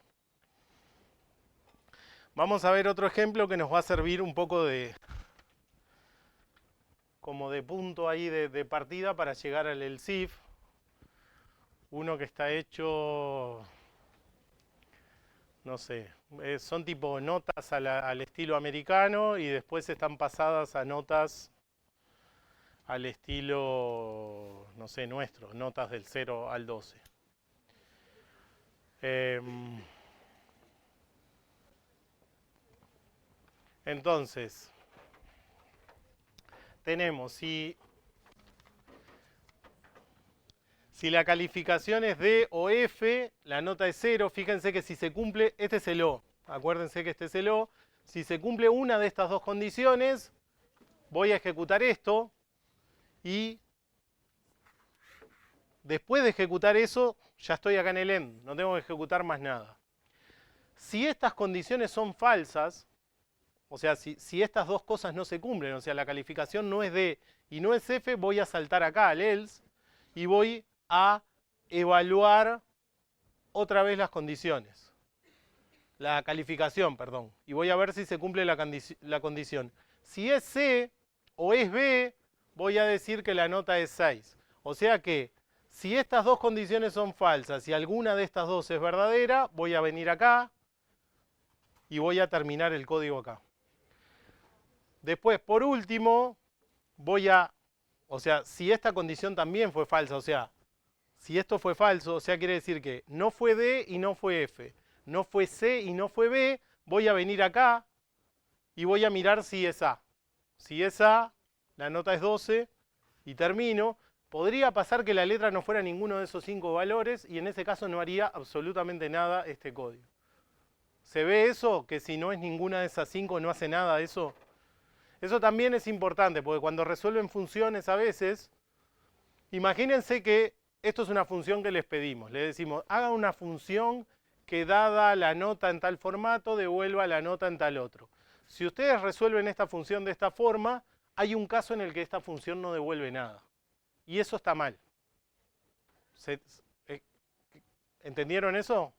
Vamos a ver otro ejemplo que nos va a servir un poco como de punto ahí de partida para llegar al ELSIF. Uno que está hecho, no sé, son tipo notas al estilo americano y después están pasadas a notas al estilo, no sé, nuestro, notas del 0 al 12. Entonces, tenemos, si la calificación es D o F, la nota es 0, fíjense que si se cumple, este es el O, acuérdense que este es el O, si se cumple una de estas dos condiciones, voy a ejecutar esto y después de ejecutar eso, ya estoy acá en el end, no tengo que ejecutar más nada. Si estas condiciones son falsas, o sea, si estas dos cosas no se cumplen, o sea, la calificación no es D y no es F, voy a saltar acá al else y voy a evaluar otra vez las condiciones. La calificación, perdón. Y voy a ver si se cumple la condición. Si es C o es B, voy a decir que la nota es 6. O sea que si estas dos condiciones son falsas y alguna de estas dos es verdadera, voy a venir acá y voy a terminar el código acá. Después, por último, o sea, si esta condición también fue falsa, o sea, si esto fue falso, o sea, quiere decir que no fue D y no fue F, no fue C y no fue B, voy a venir acá y voy a mirar si es A. Si es A, la nota es 12 y termino. Podría pasar que la letra no fuera ninguno de esos 5 valores y en ese caso no haría absolutamente nada este código. ¿Se ve eso? Que si no es ninguna de esas 5 no hace nada eso. Eso también es importante porque cuando resuelven funciones a veces, imagínense que esto es una función que les pedimos. Le decimos, haga una función que dada la nota en tal formato, devuelva la nota en tal otro. Si ustedes resuelven esta función de esta forma, hay un caso en el que esta función no devuelve nada. Y eso está mal. eh, ¿Entendieron eso? O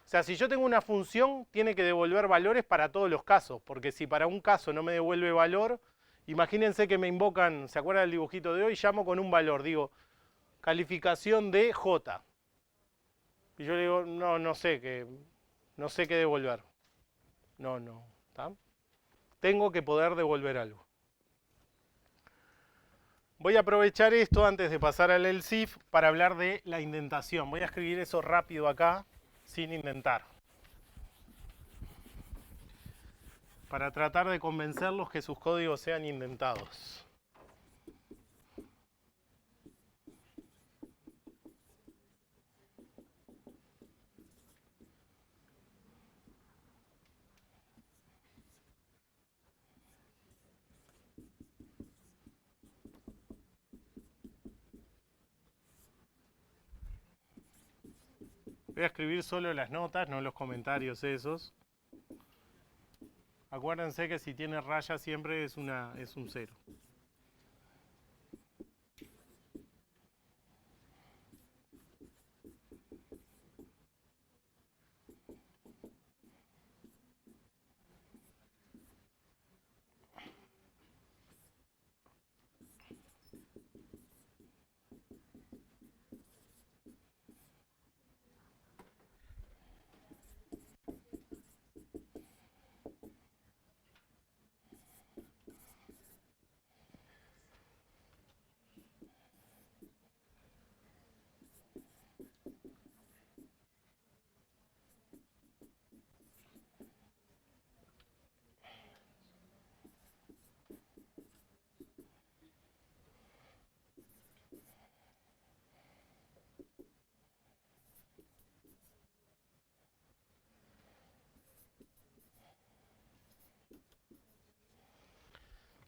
sea, si yo tengo una función, tiene que devolver valores para todos los casos, porque si para un caso no me devuelve valor, imagínense que me invocan, ¿se acuerdan del dibujito de hoy? Llamo con un valor, digo, calificación de J. Y yo le digo, no sé qué devolver. No, ¿está? Tengo que poder devolver algo. Voy a aprovechar esto antes de pasar al else if para hablar de la indentación. Voy a escribir eso rápido acá, sin indentar. Para tratar de convencerlos que sus códigos sean indentados. Voy a escribir solo las notas, no los comentarios esos. Acuérdense que si tiene raya siempre es un 0.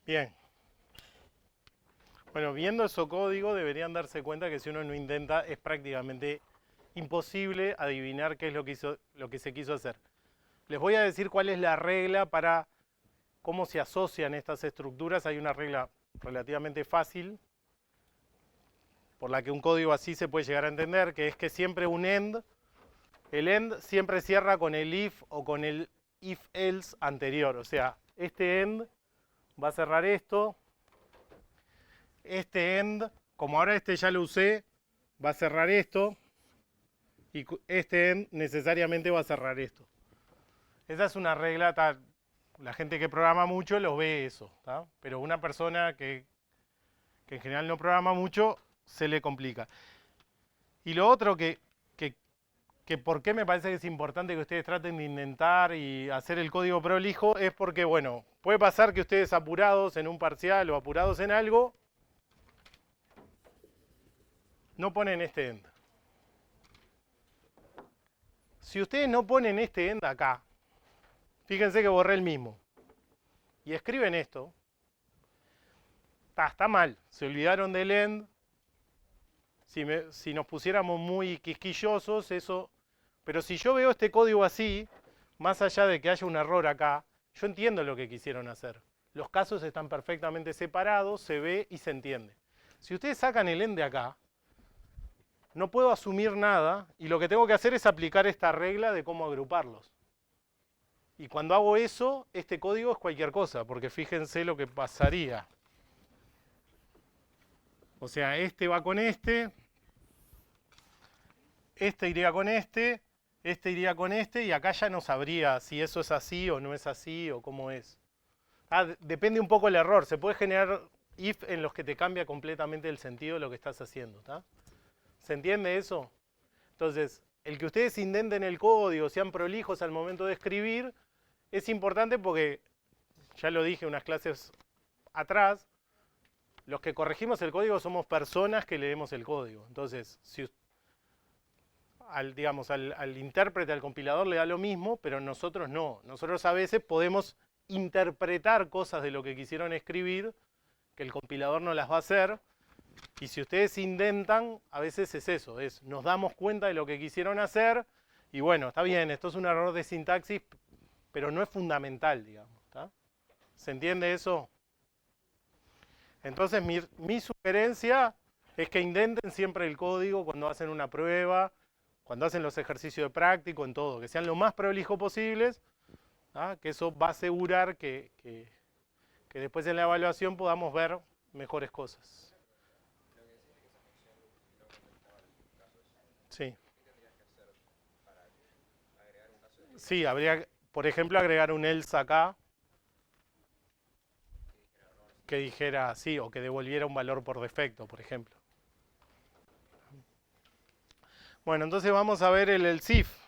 Bien. Bueno, viendo ese código deberían darse cuenta que si uno no intenta es prácticamente imposible adivinar qué es lo que se quiso hacer. Les voy a decir cuál es la regla para cómo se asocian estas estructuras. Hay una regla relativamente fácil por la que un código así se puede llegar a entender, que es que siempre un end, el end siempre cierra con el if o con el if-else anterior. O sea, este end va a cerrar esto. Este end, como ahora este ya lo usé, va a cerrar esto. Y este end necesariamente va a cerrar esto. Esa es una regla, la gente que programa mucho los ve eso, ¿tá? Pero una persona que en general no programa mucho, se le complica. Y lo otro que por qué me parece que es importante que ustedes traten de intentar y hacer el código prolijo es porque, bueno, puede pasar que ustedes apurados en un parcial o apurados en algo, no ponen este end. Si ustedes no ponen este end acá, fíjense que borré el mismo, y escriben esto, está mal, se olvidaron del end. Si nos pusiéramos muy quisquillosos, eso. Pero si yo veo este código así, más allá de que haya un error acá, yo entiendo lo que quisieron hacer. Los casos están perfectamente separados, se ve y se entiende. Si ustedes sacan el end de acá, no puedo asumir nada y lo que tengo que hacer es aplicar esta regla de cómo agruparlos. Y cuando hago eso, este código es cualquier cosa, porque fíjense lo que pasaría. O sea, este va con este iría con este iría con este, y acá ya no sabría si eso es así o no es así o cómo es. Depende un poco el error. Se puede generar if en los que te cambia completamente el sentido de lo que estás haciendo. ¿Tá? ¿Se entiende eso? Entonces, el que ustedes indenten el código, sean prolijos al momento de escribir, es importante porque, ya lo dije unas clases atrás, los que corregimos el código somos personas que leemos el código. Entonces, si al intérprete, al compilador le da lo mismo, pero nosotros no. Nosotros a veces podemos interpretar cosas de lo que quisieron escribir, que el compilador no las va a hacer, y si ustedes intentan, a veces es eso, nos damos cuenta de lo que quisieron hacer, y bueno, está bien, esto es un error de sintaxis, pero no es fundamental, digamos. ¿Tá? ¿Se entiende eso? Entonces mi sugerencia es que indenten siempre el código cuando hacen una prueba, cuando hacen los ejercicios de práctico, en todo, que sean lo más prolijo posibles, ¿ah? Que eso va a asegurar que después en la evaluación podamos ver mejores cosas. Sí. Sí, habría, por ejemplo, agregar un else acá que dijera sí, o que devolviera un valor por defecto, por ejemplo. Bueno, entonces vamos a ver el else if.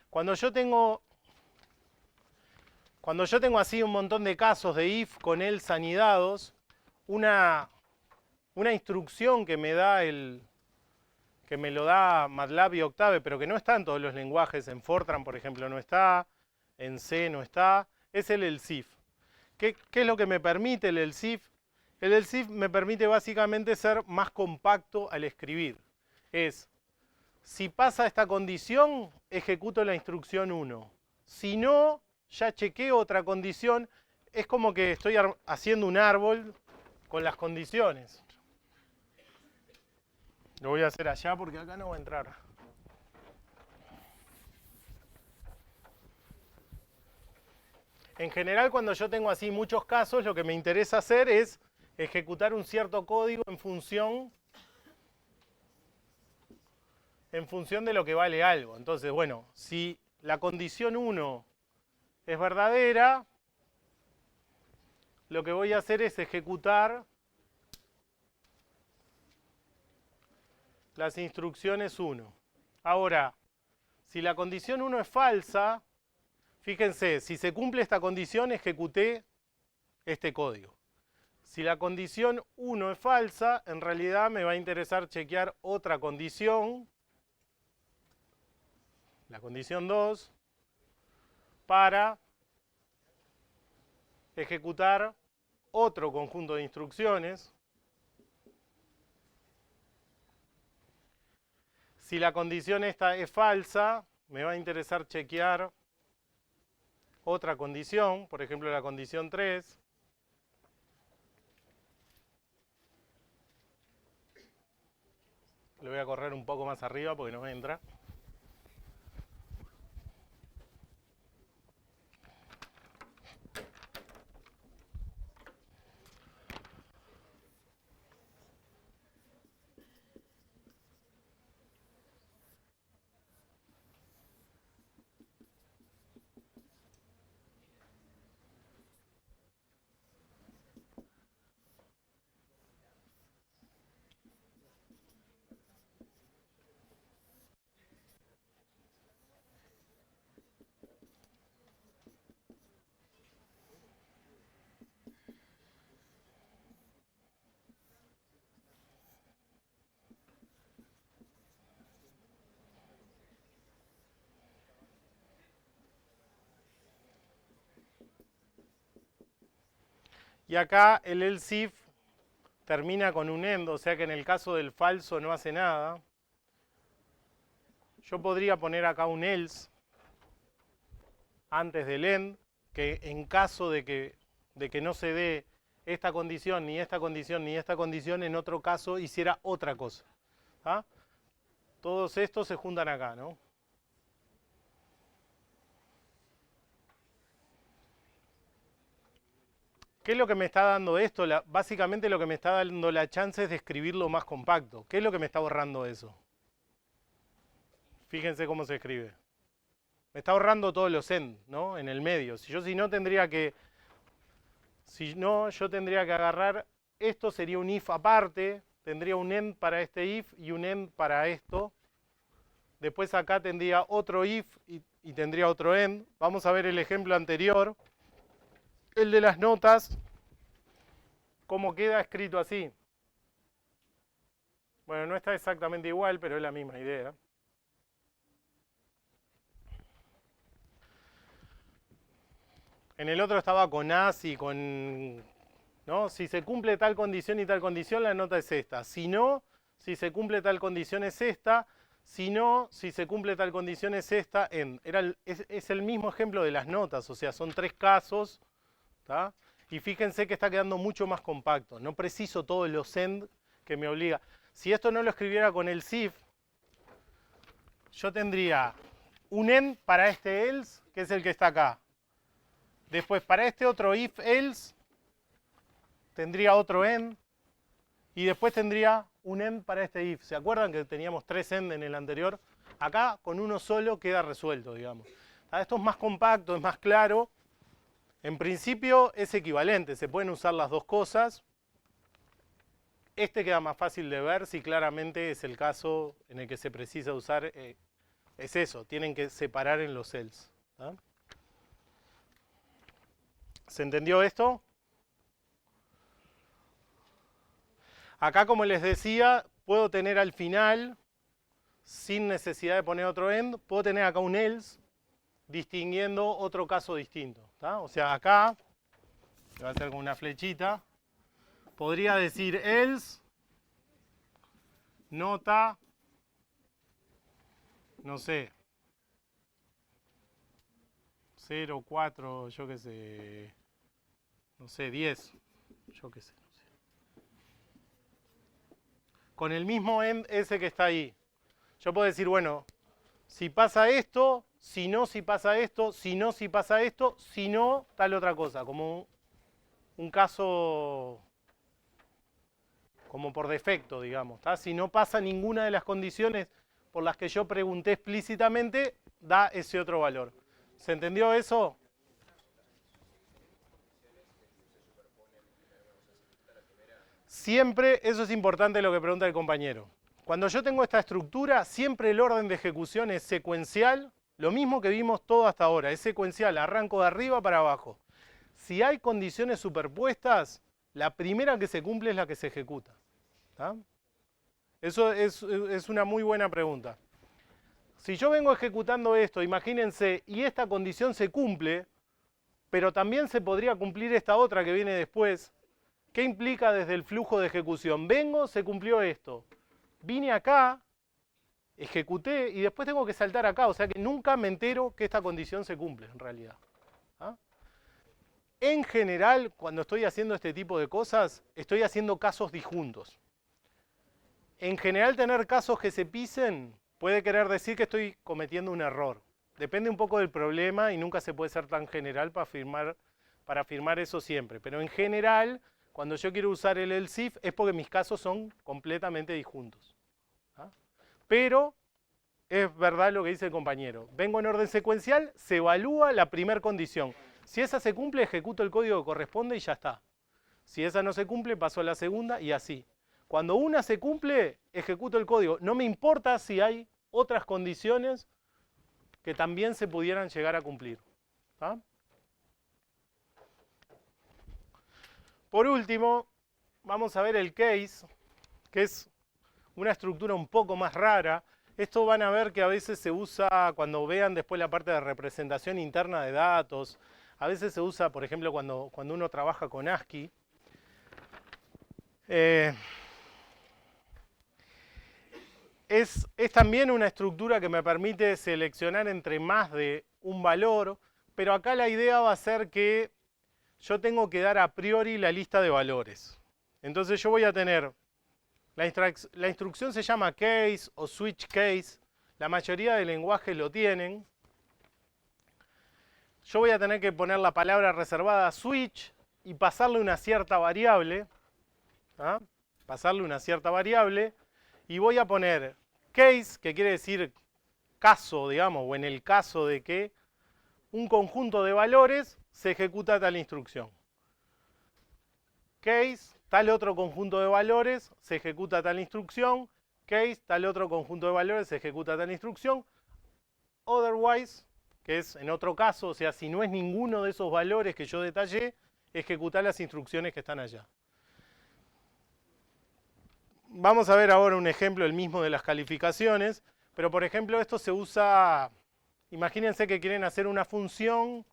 Cuando yo tengo así un montón de casos de if con else anidados, una instrucción que me da que me lo da MATLAB y Octave, pero que no está en todos los lenguajes, en Fortran, por ejemplo, no está, en C no está, es el else if. ¿Qué es lo que me permite el else if? El else if me permite básicamente ser más compacto al escribir. Es, si pasa esta condición, ejecuto la instrucción 1. Si no, ya chequeo otra condición. Es como que estoy haciendo un árbol con las condiciones. Lo voy a hacer allá porque acá no va a entrar. En general, cuando yo tengo así muchos casos, lo que me interesa hacer es ejecutar un cierto código en función de lo que vale algo. Entonces, bueno, si la condición 1 es verdadera, lo que voy a hacer es ejecutar las instrucciones 1. Ahora, si la condición 1 es falsa, fíjense, si se cumple esta condición, ejecuté este código. Si la condición 1 es falsa, en realidad me va a interesar chequear otra condición, la condición 2, para ejecutar otro conjunto de instrucciones. Si la condición esta es falsa, me va a interesar chequear otra condición, por ejemplo la condición 3. Le voy a correr un poco más arriba porque no entra. Y acá el else if termina con un end, o sea que en el caso del falso no hace nada. Yo podría poner acá un else antes del end, que en caso de que no se dé esta condición, ni esta condición, ni esta condición, en otro caso hiciera otra cosa. ¿Ah? Todos estos se juntan acá, ¿no? ¿Qué es lo que me está dando esto? Básicamente lo que me está dando la chance es de escribirlo más compacto. ¿Qué es lo que me está ahorrando eso? Fíjense cómo se escribe. Me está ahorrando todos los end, ¿no? En el medio. Si no tendría que... Si no, yo tendría que agarrar... Esto sería un if aparte. Tendría un end para este if y un end para esto. Después acá tendría otro if y tendría otro end. Vamos a ver el ejemplo anterior. El de las notas, ¿cómo queda escrito así? Bueno, no está exactamente igual, pero es la misma idea. En el otro estaba con as y con... ¿no? Si se cumple tal condición y tal condición, la nota es esta. Si no, si se cumple tal condición es esta. Si no, si se cumple tal condición es esta. Es el mismo ejemplo de las notas, o sea, son tres casos. ¿Tá? Y fíjense que está quedando mucho más compacto. No preciso todos los end que me obliga. Si esto no lo escribiera con el SIF, yo tendría un end para este else, que es el que está acá. Después para este otro if else, tendría otro end. Y después tendría un end para este if. ¿Se acuerdan que teníamos 3 end en el anterior? Acá con uno solo queda resuelto, digamos. Esto es más compacto, es más claro. En principio es equivalente, se pueden usar las dos cosas. Este queda más fácil de ver si claramente es el caso en el que se precisa usar. Es eso, tienen que separar en los else. ¿Ah? ¿Se entendió esto? Acá, como les decía, puedo tener al final, sin necesidad de poner otro end, puedo tener acá un else, distinguiendo otro caso distinto. ¿Tá? O sea, acá, voy a hacer con una flechita, podría decir else, nota, no sé, 0, 4, yo qué sé, no sé, 10, yo qué sé. Con el mismo end ese que está ahí. Yo puedo decir, bueno, si pasa esto, si no, si pasa esto, si no, si pasa esto, si no, tal otra cosa, como un caso como por defecto, digamos. ¿Tá? Si no pasa ninguna de las condiciones por las que yo pregunté explícitamente, da ese otro valor. ¿Se entendió eso? Siempre, eso es importante lo que pregunta el compañero. Cuando yo tengo esta estructura, siempre el orden de ejecución es secuencial, lo mismo que vimos todo hasta ahora, es secuencial, arranco de arriba para abajo. Si hay condiciones superpuestas, la primera que se cumple es la que se ejecuta. ¿Tá? Eso es una muy buena pregunta. Si yo vengo ejecutando esto, imagínense, y esta condición se cumple, pero también se podría cumplir esta otra que viene después. ¿Qué implica desde el flujo de ejecución? Vengo, se cumplió esto. Vine acá, ejecuté y después tengo que saltar acá. O sea que nunca me entero que esta condición se cumple en realidad. ¿Ah? En general, cuando estoy haciendo este tipo de cosas, estoy haciendo casos disjuntos. En general, tener casos que se pisen puede querer decir que estoy cometiendo un error. Depende un poco del problema y nunca se puede ser tan general para afirmar eso siempre. Pero en general, cuando yo quiero usar el else if es porque mis casos son completamente disjuntos. ¿Ah? Pero es verdad lo que dice el compañero. Vengo en orden secuencial, se evalúa la primera condición. Si esa se cumple, ejecuto el código que corresponde y ya está. Si esa no se cumple, paso a la segunda y así. Cuando una se cumple, ejecuto el código. No me importa si hay otras condiciones que también se pudieran llegar a cumplir. ¿Ah? Por último, vamos a ver el case, que es una estructura un poco más rara. Esto van a ver que a veces se usa cuando vean después la parte de representación interna de datos. A veces se usa, por ejemplo, cuando uno trabaja con ASCII. Es también una estructura que me permite seleccionar entre más de un valor, pero acá la idea va a ser que yo tengo que dar a priori la lista de valores. Entonces yo voy a tener, la instrucción se llama case o switch case, la mayoría de lenguajes lo tienen. Yo voy a tener que poner la palabra reservada switch y pasarle una cierta variable. ¿Ah? Pasarle una cierta variable. Y voy a poner case, que quiere decir caso, digamos, o en el caso de que un conjunto de valores se ejecuta tal instrucción. Case, tal otro conjunto de valores, se ejecuta tal instrucción. Case, tal otro conjunto de valores, se ejecuta tal instrucción. Otherwise, que es en otro caso, o sea, si no es ninguno de esos valores que yo detallé, ejecutar las instrucciones que están allá. Vamos a ver ahora un ejemplo, el mismo de las calificaciones, pero por ejemplo esto se usa, imagínense que quieren hacer una función,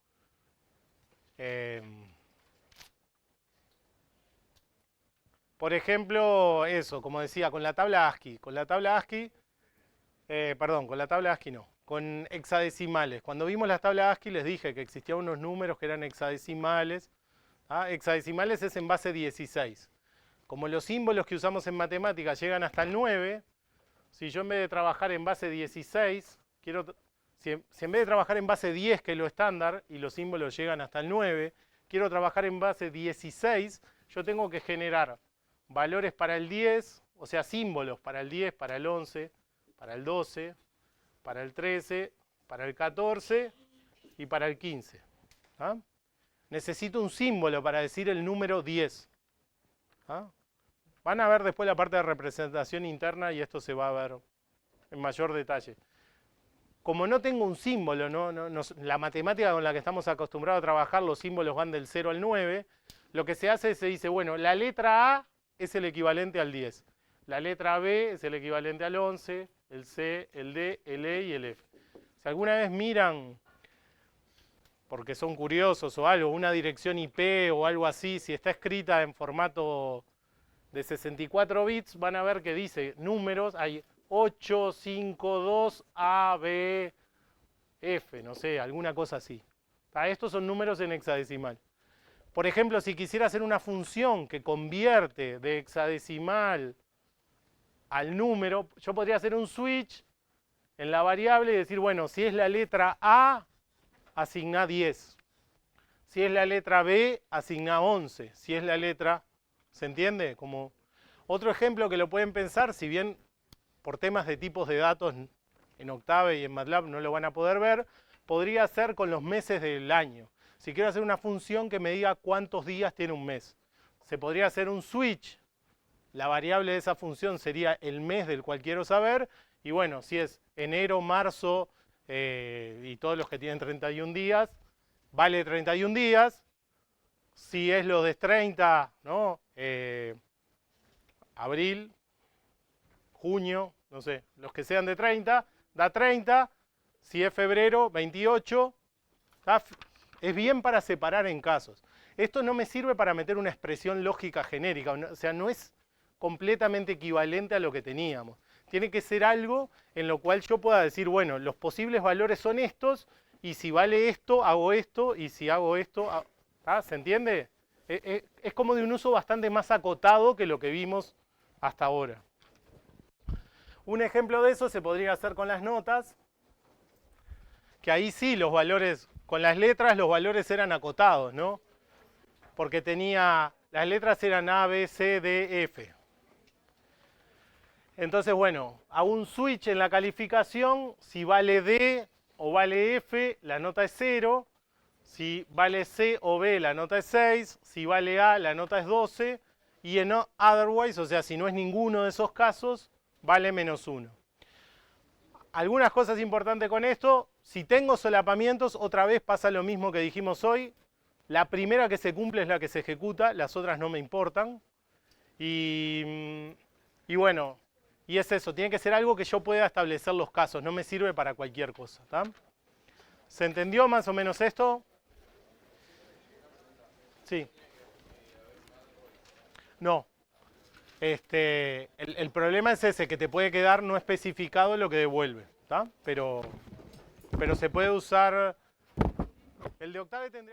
por ejemplo eso, como decía, con la tabla ASCII, con la tabla ASCII no, con hexadecimales. Cuando vimos las tablas ASCII les dije que existían unos números que eran hexadecimales, ¿Ah? Hexadecimales es en base 16. Como los símbolos que usamos en matemáticas llegan hasta el 9, si yo en vez de trabajar en base 16, si en vez de trabajar en base 10, que es lo estándar, y los símbolos llegan hasta el 9, quiero trabajar en base 16, yo tengo que generar valores para el 10, o sea, símbolos para el 10, para el 11, para el 12, para el 13, para el 14 y para el 15. ¿Ah? Necesito un símbolo para decir el número 10. ¿Ah? Van a ver después la parte de representación interna y esto se va a ver en mayor detalle. Como no tengo un símbolo, la matemática con la que estamos acostumbrados a trabajar, los símbolos van del 0 al 9, lo que se hace es se dice, bueno, la letra A es el equivalente al 10, la letra B es el equivalente al 11, el C, el D, el E y el F. Si alguna vez miran, porque son curiosos o algo, una dirección IP o algo así, si está escrita en formato de 64 bits, van a ver que dice números, hay 8, 5, 2, A, B, F, no sé, alguna cosa así. Estos son números en hexadecimal. Por ejemplo, si quisiera hacer una función que convierte de hexadecimal al número, yo podría hacer un switch en la variable y decir, bueno, si es la letra A, asigna 10. Si es la letra B, asigna 11. Si es la letra, ¿se entiende? Como otro ejemplo que lo pueden pensar, si bien por temas de tipos de datos en Octave y en MATLAB no lo van a poder ver, podría ser con los meses del año. Si quiero hacer una función que me diga cuántos días tiene un mes, se podría hacer un switch. La variable de esa función sería el mes del cual quiero saber. Y bueno, si es enero, marzo y todos los que tienen 31 días, vale 31 días. Si es lo de 30, ¿no? Abril, junio, no sé, los que sean de 30, da 30. Si es febrero, 28. Es bien para separar en casos. Esto no me sirve para meter una expresión lógica genérica, o sea, no es completamente equivalente a lo que teníamos. Tiene que ser algo en lo cual yo pueda decir, bueno, los posibles valores son estos, y si vale esto, hago esto, y si hago esto, ¿se entiende? Es como de un uso bastante más acotado que lo que vimos hasta ahora. Un ejemplo de eso se podría hacer con las notas, que ahí sí los valores, con las letras los valores eran acotados, ¿no? Porque las letras eran A, B, C, D, F. Entonces, bueno, hago un switch en la calificación, si vale D o vale F, la nota es 0, si vale C o B, la nota es 6, si vale A, la nota es 12, y en otherwise, o sea, si no es ninguno de esos casos, vale menos 1. Algunas cosas importantes con esto, si tengo solapamientos, otra vez pasa lo mismo que dijimos hoy, la primera que se cumple es la que se ejecuta, las otras no me importan, y bueno, y es eso, tiene que ser algo que yo pueda establecer los casos, no me sirve para cualquier cosa, ¿tá? ¿Se entendió más o menos esto? Sí. No. El problema es ese, que te puede quedar no especificado lo que devuelve, ¿tá? Pero se puede usar, el de Octave tendría